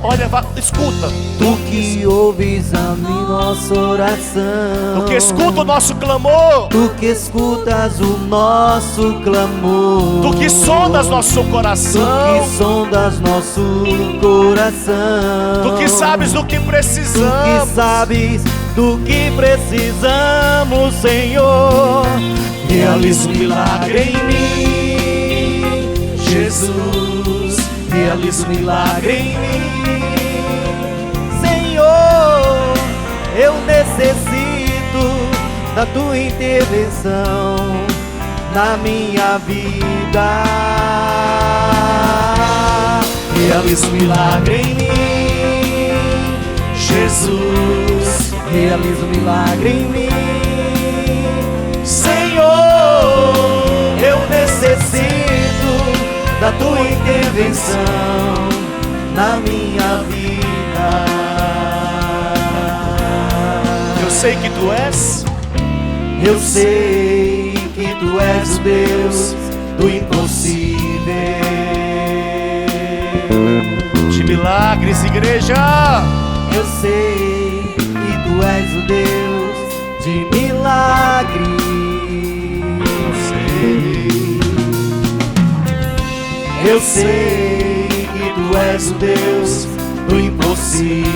Speaker 1: olha, escuta.
Speaker 2: Tu que ouves a nossa oração.
Speaker 1: Tu que escuta o nosso clamor.
Speaker 2: Tu que escutas o nosso clamor.
Speaker 1: Tu que sondas nosso coração.
Speaker 2: Tu que sondas nosso coração.
Speaker 1: Tu que sabes do que precisamos.
Speaker 2: Tu que sabes do que precisamos, Senhor. Realiza um milagre em mim, Jesus. Realiza um milagre em mim, Senhor. Eu necessito da Tua intervenção na minha vida. Realiza um milagre em mim, Jesus. Realiza um milagre em mim, Senhor. Eu necessito da Tua intervenção na minha vida.
Speaker 1: Eu sei que Tu és.
Speaker 2: Eu sei que Tu és o Deus do impossível.
Speaker 1: De milagres, igreja.
Speaker 2: Eu sei que Tu és o Deus de milagres. Eu sei que Tu és o Deus do impossível.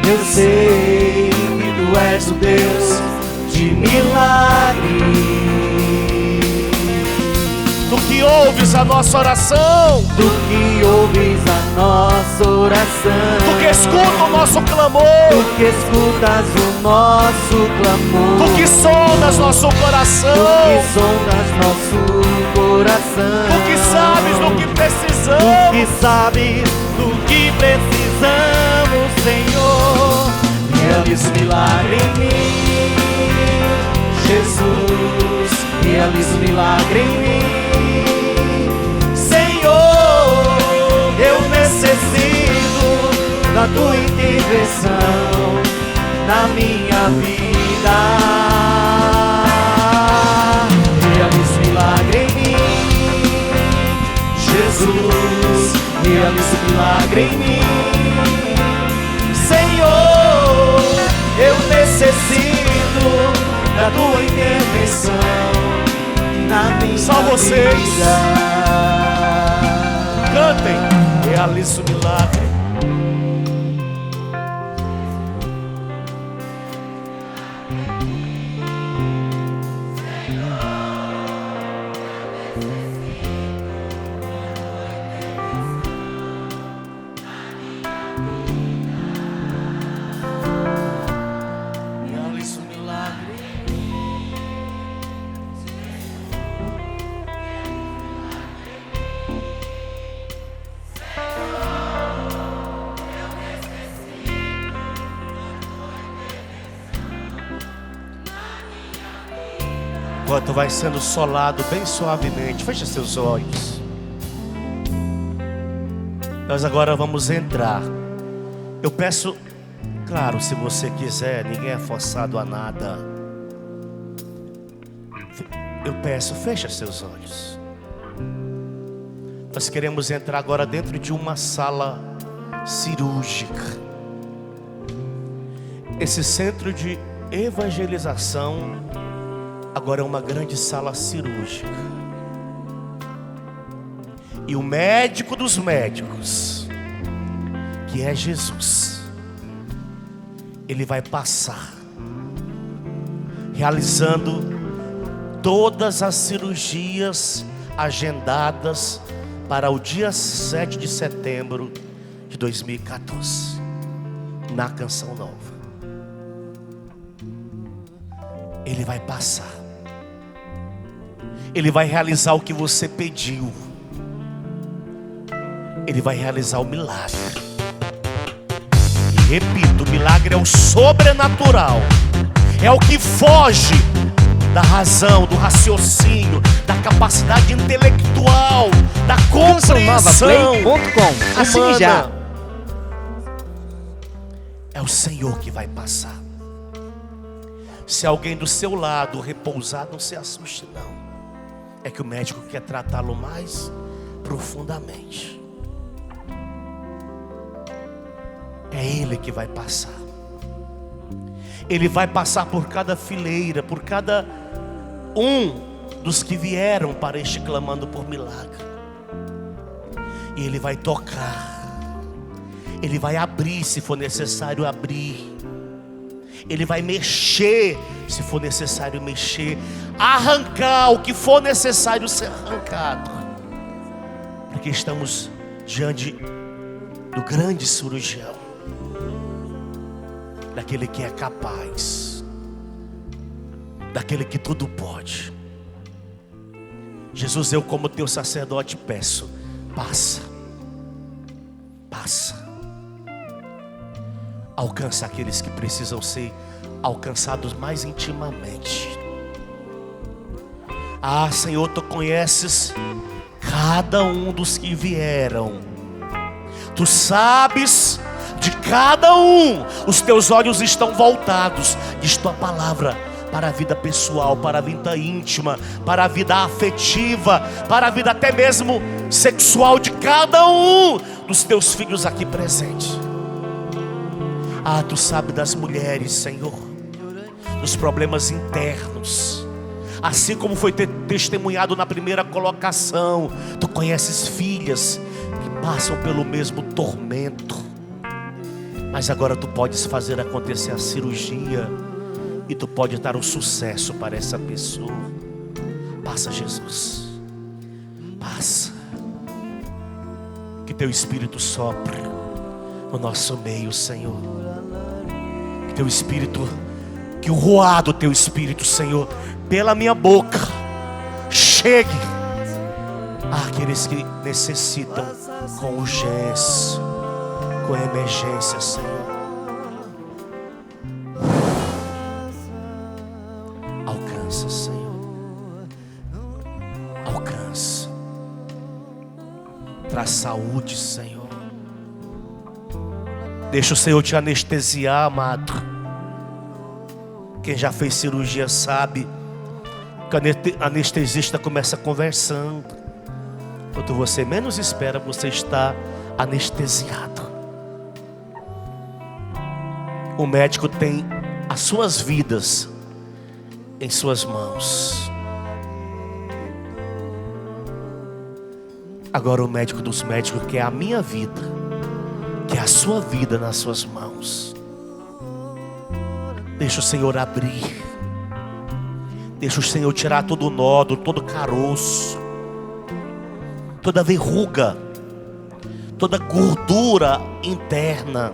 Speaker 2: Eu sei que Tu és o Deus de milagres.
Speaker 1: Tu Tu que ouves a nossa oração,
Speaker 2: Tu que ouves a nossa oração,
Speaker 1: Tu que escuta o nosso clamor,
Speaker 2: Tu que escutas o nosso clamor,
Speaker 1: Tu que sondas nosso coração,
Speaker 2: Tu que sondas nosso coração,
Speaker 1: Tu que sabes do que
Speaker 2: Tu
Speaker 1: precisamos,
Speaker 2: que sabes do que precisamos, Senhor. Realiza o milagre em mim, Jesus. Realiza o milagre em mim, Senhor. Eu necessito da Tua intervenção na minha vida. Realiza o milagre em mim, Jesus. Realiza o milagre em mim, Senhor. Eu necessito da Tua intervenção na minha
Speaker 1: Só vocês.
Speaker 2: vida.
Speaker 1: Cantem, realiza o milagre. Realiza o milagre. Enquanto vai sendo solado bem suavemente, feche seus olhos. Nós agora vamos entrar. Eu peço, claro, se você quiser, ninguém é forçado a nada. Eu peço, feche seus olhos. Nós queremos entrar agora dentro de uma sala cirúrgica. Esse centro de evangelização agora é uma grande sala cirúrgica. E o médico dos médicos, que é Jesus, Ele vai passar realizando todas as cirurgias agendadas para o dia 7 de setembro de 2014, na Canção Nova. Ele vai passar. Ele vai realizar o que você pediu. Ele vai realizar o milagre. E repito, o milagre é o sobrenatural. É o que foge da razão, do raciocínio, da capacidade intelectual, da compreensão
Speaker 2: CançãoNovaPlay.com. Assine já.
Speaker 1: É o Senhor que vai passar. Se alguém do seu lado repousar, não se assuste não. É que o médico quer tratá-lo mais profundamente. É Ele que vai passar. Ele vai passar por cada fileira, por cada um dos que vieram para este clamando por milagre. E Ele vai tocar. Ele vai abrir se for necessário abrir. Ele vai mexer se for necessário mexer. Arrancar o que for necessário ser arrancado. Porque estamos diante do grande cirurgião, daquele que é capaz, daquele que tudo pode. Jesus, eu como teu sacerdote peço, passa, passa. Alcança aqueles que precisam ser alcançados mais intimamente. Ah, Senhor, tu conheces cada um dos que vieram. Tu sabes de cada um. Os teus olhos estão voltados, diz tua palavra, para a vida pessoal, para a vida íntima, para a vida afetiva, para a vida até mesmo sexual de cada um dos teus filhos aqui presentes. Ah, tu sabes das mulheres, Senhor, dos problemas internos. Assim como foi testemunhado na primeira colocação, tu conheces filhas que passam pelo mesmo tormento. Mas agora tu podes fazer acontecer a cirurgia e tu pode dar um sucesso para essa pessoa. Passa, Jesus. graça. Que teu Espírito sopre no nosso meio, Senhor. Que teu Espírito, que o ruar do teu Espírito, Senhor, pela minha boca, chegue àqueles que necessitam com urgência, com emergência, Senhor. Alcança, Senhor. Alcança. Traz saúde, Senhor. Deixa o Senhor te anestesiar, amado. Quem já fez cirurgia sabe que o anestesista começa conversando. Quando você menos espera, você está anestesiado. O médico tem as suas vidas em suas mãos. Agora o médico dos médicos quer a minha vida, quer a sua vida nas suas mãos. Deixa o Senhor abrir. Deixa o Senhor tirar todo o nódulo, todo o caroço, toda verruga, toda gordura interna,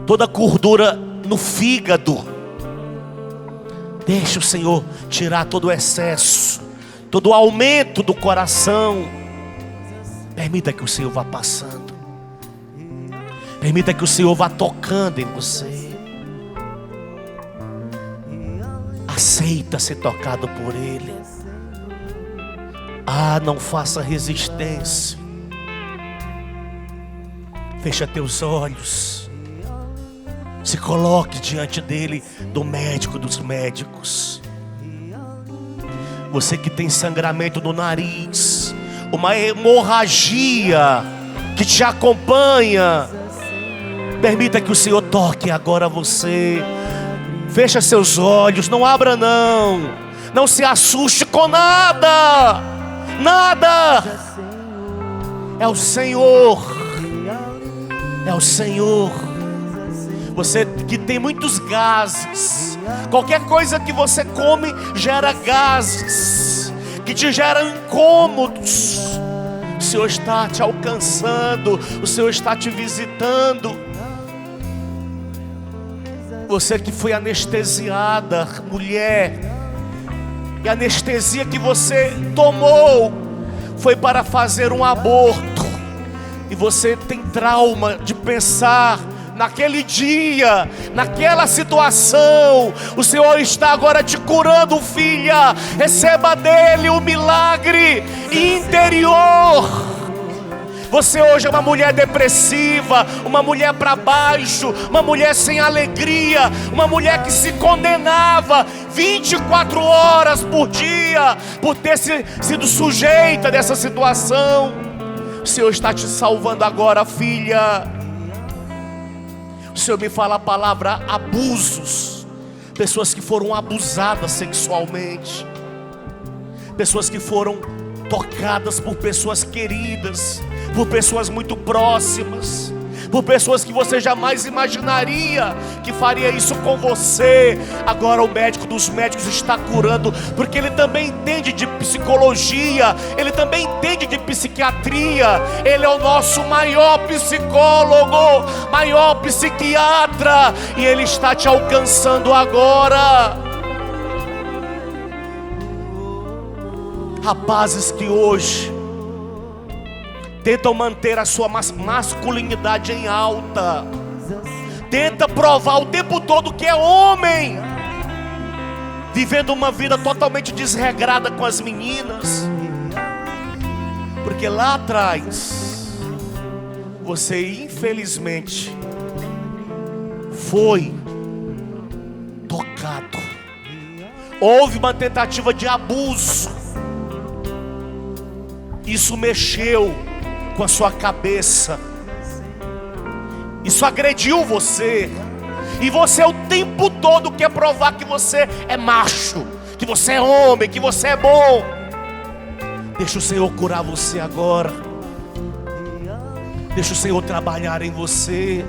Speaker 1: toda gordura no fígado. Deixa o Senhor tirar todo o excesso, todo o aumento do coração. Permita que o Senhor vá passando. Permita que o Senhor vá tocando em você. Aceita ser tocado por Ele. Não faça resistência. Fecha teus olhos. Se coloque diante dele, do médico dos médicos. Você que tem sangramento no nariz, uma hemorragia que te acompanha, permita que o Senhor toque agora você. Fecha seus olhos, não abra não. Não se assuste com nada. Nada. É o Senhor. É o Senhor. Você que tem muitos gases, qualquer coisa que você come gera gases, que te geram incômodos. O Senhor está te alcançando, o Senhor está te visitando. Você que foi anestesiada, mulher, e a anestesia que você tomou foi para fazer um aborto, e você tem trauma de pensar naquele dia, naquela situação. O Senhor está agora te curando, filha. Receba dele o milagre interior. Você hoje é uma mulher depressiva, uma mulher para baixo, uma mulher sem alegria, uma mulher que se condenava 24 horas por dia por ter sido sujeita dessa situação. O Senhor está te salvando agora, filha. O Senhor me fala a palavra abusos. Pessoas que foram abusadas sexualmente, pessoas que foram tocadas por pessoas queridas, por pessoas muito próximas, por pessoas que você jamais imaginaria que faria isso com você. Agora o médico dos médicos está curando, porque ele também entende de psicologia, ele também entende de psiquiatria. Ele é o nosso maior psicólogo, maior psiquiatra, e ele está te alcançando agora. Rapazes que hoje tentam manter a sua masculinidade em alta, tenta provar o tempo todo que é homem, vivendo uma vida totalmente desregrada com as meninas, porque lá atrás você infelizmente foi tocado, houve uma tentativa de abuso. Isso mexeu com a sua cabeça, isso agrediu você, e você o tempo todo quer provar que você é macho, que você é homem, que você é bom. Deixa o Senhor curar você agora. Deixa o Senhor trabalhar em você.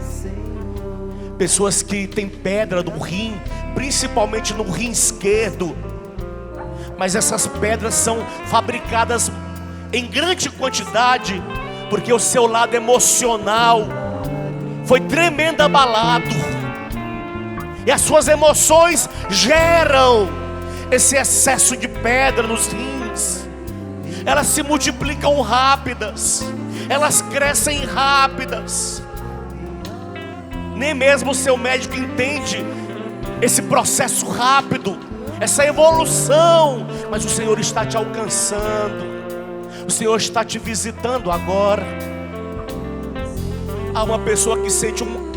Speaker 1: Pessoas que têm pedra no rim, principalmente no rim esquerdo, mas essas pedras são fabricadas em grande quantidade, porque o seu lado emocional foi tremendo abalado, e as suas emoções geram esse excesso de pedra nos rins. Elas se multiplicam rápidas, elas crescem rápidas. Nem mesmo o seu médico entende esse processo rápido, essa evolução. Mas o Senhor está te alcançando, o Senhor está te visitando agora. Há uma pessoa que sente um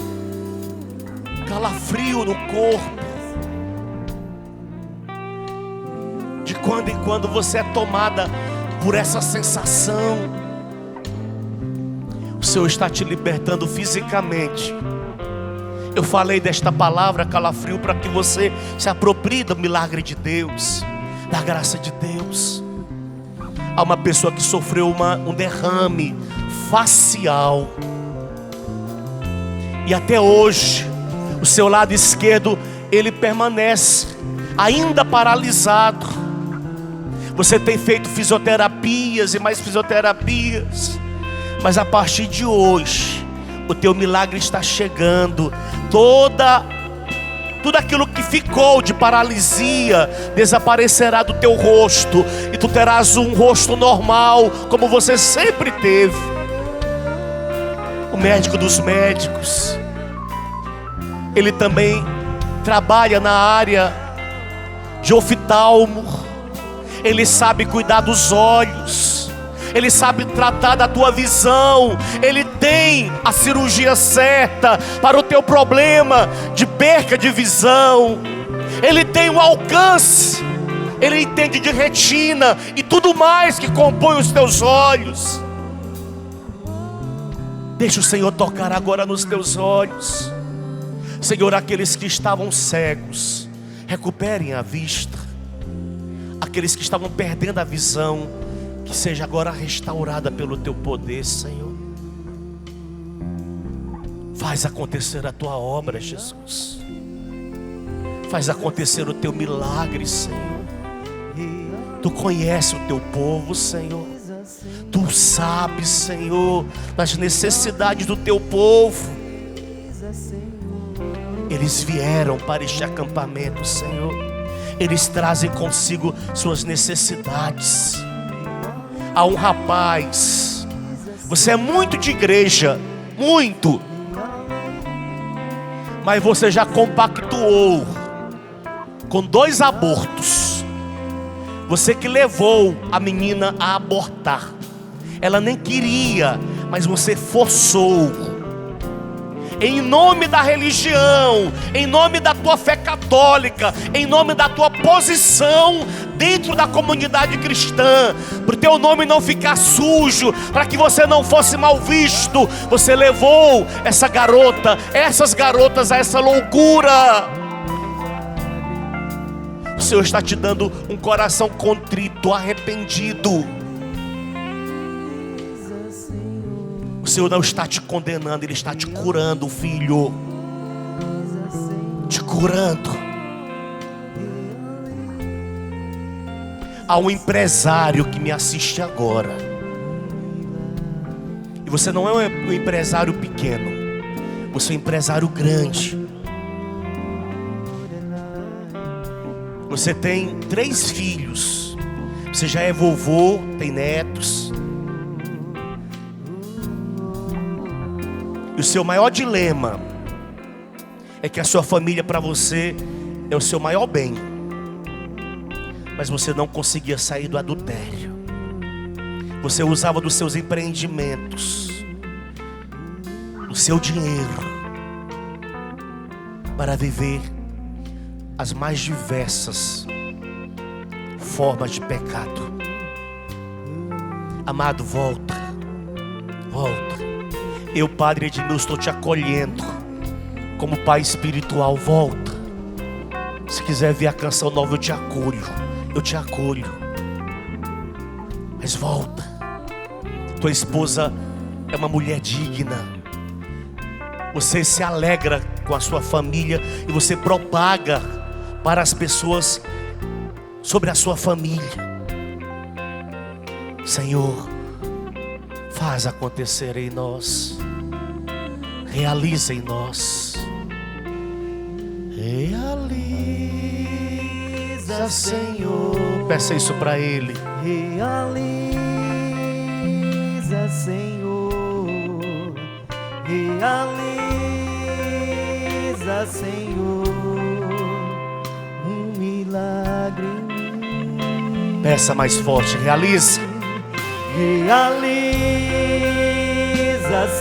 Speaker 1: calafrio no corpo. De quando em quando você é tomada por essa sensação. O Senhor está te libertando fisicamente. Eu falei desta palavra calafrio para que você se aproprie do milagre de Deus, da graça de Deus. Há uma pessoa que sofreu um derrame facial, e até hoje o seu lado esquerdo ele permanece ainda paralisado. Você tem feito fisioterapias e mais fisioterapias, mas a partir de hoje o teu milagre está chegando. Tudo aquilo que ficou de paralisia desaparecerá do teu rosto, e tu terás um rosto normal, como você sempre teve. O médico dos médicos, ele também trabalha na área de oftalmo. Ele sabe cuidar dos olhos, ele sabe tratar da tua visão. Ele tem a cirurgia certa para o teu problema de perca de visão. Ele tem o alcance, ele entende de retina e tudo mais que compõe os teus olhos. Deixa o Senhor tocar agora nos teus olhos. Senhor, aqueles que estavam cegos, recuperem a vista. Aqueles que estavam perdendo a visão, que seja agora restaurada pelo teu poder, Senhor. Faz acontecer a tua obra, Jesus. Faz acontecer o teu milagre, Senhor. Tu conheces o teu povo, Senhor. Tu sabes, Senhor, das necessidades do teu povo. Eles vieram para este acampamento, Senhor. Eles trazem consigo suas necessidades. Há um rapaz, você é muito de igreja, muito, mas você já compactuou com 2 abortos. Você que levou a menina a abortar. Ela nem queria, mas você forçou. Em nome da religião, em nome da tua fé católica, em nome da tua posição dentro da comunidade cristã, para o teu nome não ficar sujo, para que você não fosse mal visto, você levou essa garota, essas garotas a essa loucura. O Senhor está te dando um coração contrito, arrependido. O Senhor não está te condenando, Ele está te curando, filho. Te curando. Há um empresário que me assiste agora. E você não é um empresário pequeno, você é um empresário grande. Você tem 3 filhos. Você já é vovô, tem netos. E o seu maior dilema é que a sua família para você é o seu maior bem, mas você não conseguia sair do adultério. Você usava dos seus empreendimentos, do seu dinheiro, para viver as mais diversas formas de pecado. Amado, volta. Volta. Eu, Padre Edmilson, estou te acolhendo como pai espiritual. Volta. Se quiser ver a canção nova, eu te acolho. Eu te acolho. Mas volta. Tua esposa é uma mulher digna. Você se alegra com a sua família e você propaga para as pessoas sobre a sua família. Senhor, faz acontecer em nós, realiza em nós. Realiza, Senhor. Peça isso para Ele.
Speaker 2: Realiza, Senhor. Realiza, Senhor, um milagre em mim.
Speaker 1: Peça mais forte. Realiza.
Speaker 2: Realiza,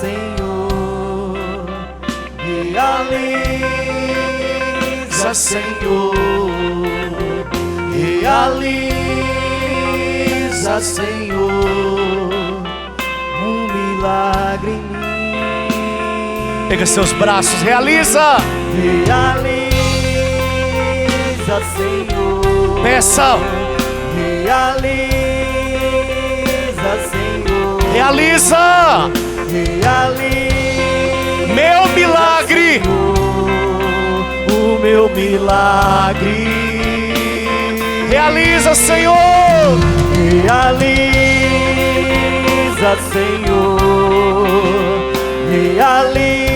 Speaker 2: Senhor. Realiza, Senhor. Realiza, Senhor, um milagre em mim.
Speaker 1: Pega seus braços, realiza.
Speaker 2: Realiza, Senhor.
Speaker 1: Peça.
Speaker 2: Realiza, Senhor.
Speaker 1: Realiza.
Speaker 2: Realiza,
Speaker 1: meu milagre.
Speaker 2: Senhor, o meu milagre.
Speaker 1: Realiza, Senhor.
Speaker 2: Realiza, Senhor. Realiza,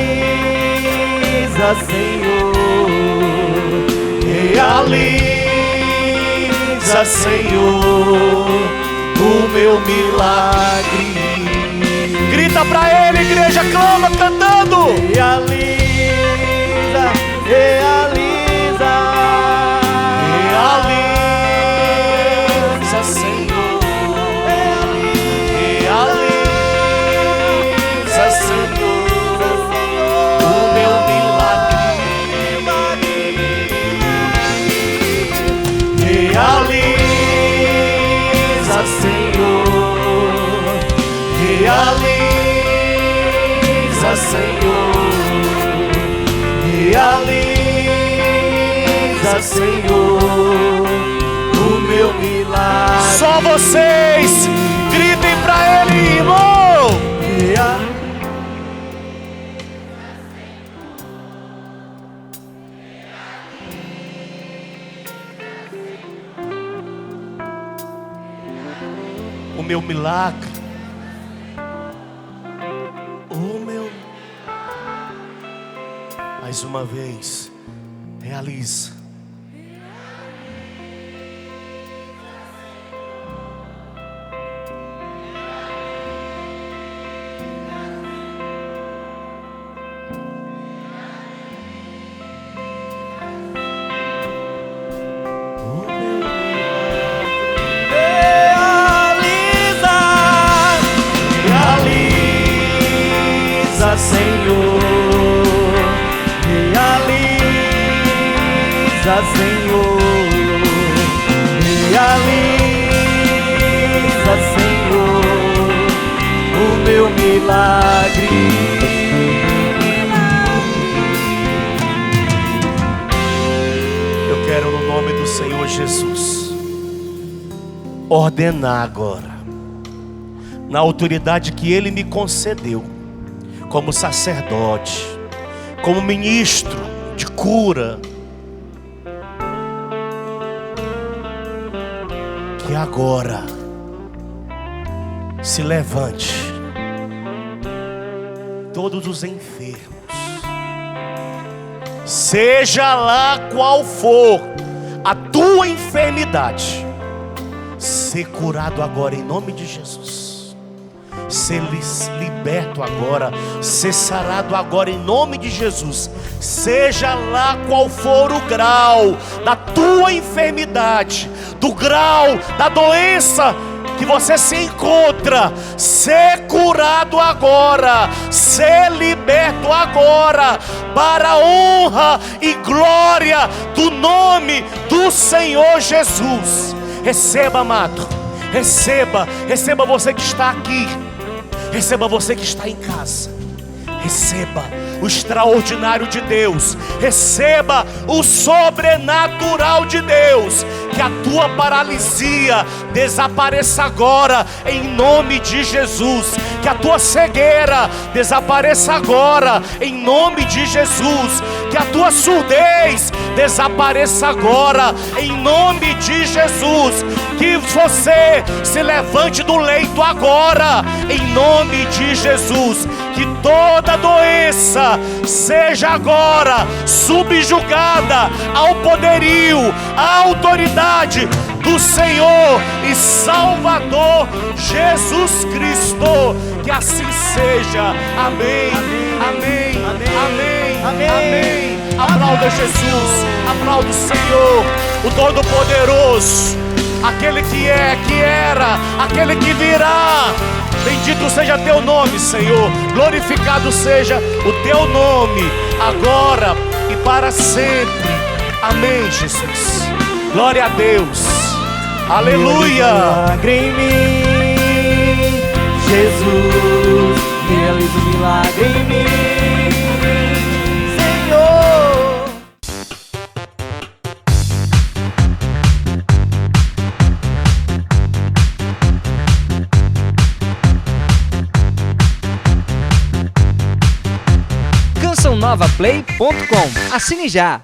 Speaker 2: Senhor. Realiza, Senhor, o meu milagre.
Speaker 1: Grita pra Ele, igreja, clama cantando.
Speaker 2: Realiza, realiza, realiza, Senhor. Realiza, Senhor, o meu milagre. Realiza, Senhor. Realiza, Senhor. Realiza, Senhor, o meu milagre.
Speaker 1: Só vocês gritem pra Ele, irmão. O meu milagre. Mais uma vez, realiza.
Speaker 2: Realiza, Senhor. Realiza, Senhor. Realiza, Senhor, o meu milagre.
Speaker 1: Eu quero, no nome do Senhor Jesus, ordenar agora, na autoridade que Ele me concedeu, como sacerdote, como ministro de cura, que agora se levante todos os enfermos, seja lá qual for a tua enfermidade, ser curado agora em nome de Jesus, ser liberto agora, ser sarado agora em nome de Jesus. Seja lá qual for o grau da tua enfermidade, do grau da doença que você se encontra, ser curado agora, ser liberto agora, para a honra e glória do nome do Senhor Jesus. Receba, amado, receba você que está aqui, receba você que está em casa, receba o extraordinário de Deus, receba o sobrenatural de Deus. Que a tua paralisia desapareça agora em nome de Jesus. Que a tua cegueira desapareça agora em nome de Jesus. Que a tua surdez desapareça agora em nome de Jesus. Que você se levante do leito agora, em nome de Jesus. Que toda doença seja agora subjugada ao poderio, à autoridade do Senhor e Salvador Jesus Cristo. Que assim seja. Amém. Amém. Amém. Amém. Amém. Aplauda Jesus. Aplauda o Senhor, o Todo-Poderoso, aquele que é, que era, aquele que virá. Bendito seja teu nome, Senhor. Glorificado seja o teu nome, agora e para sempre. Amém, Jesus. Glória a Deus. Aleluia.
Speaker 2: Milagre em mim, Jesus, realiza um milagre em mim, Senhor.
Speaker 4: CançãoNovaPlay.com. Assine já!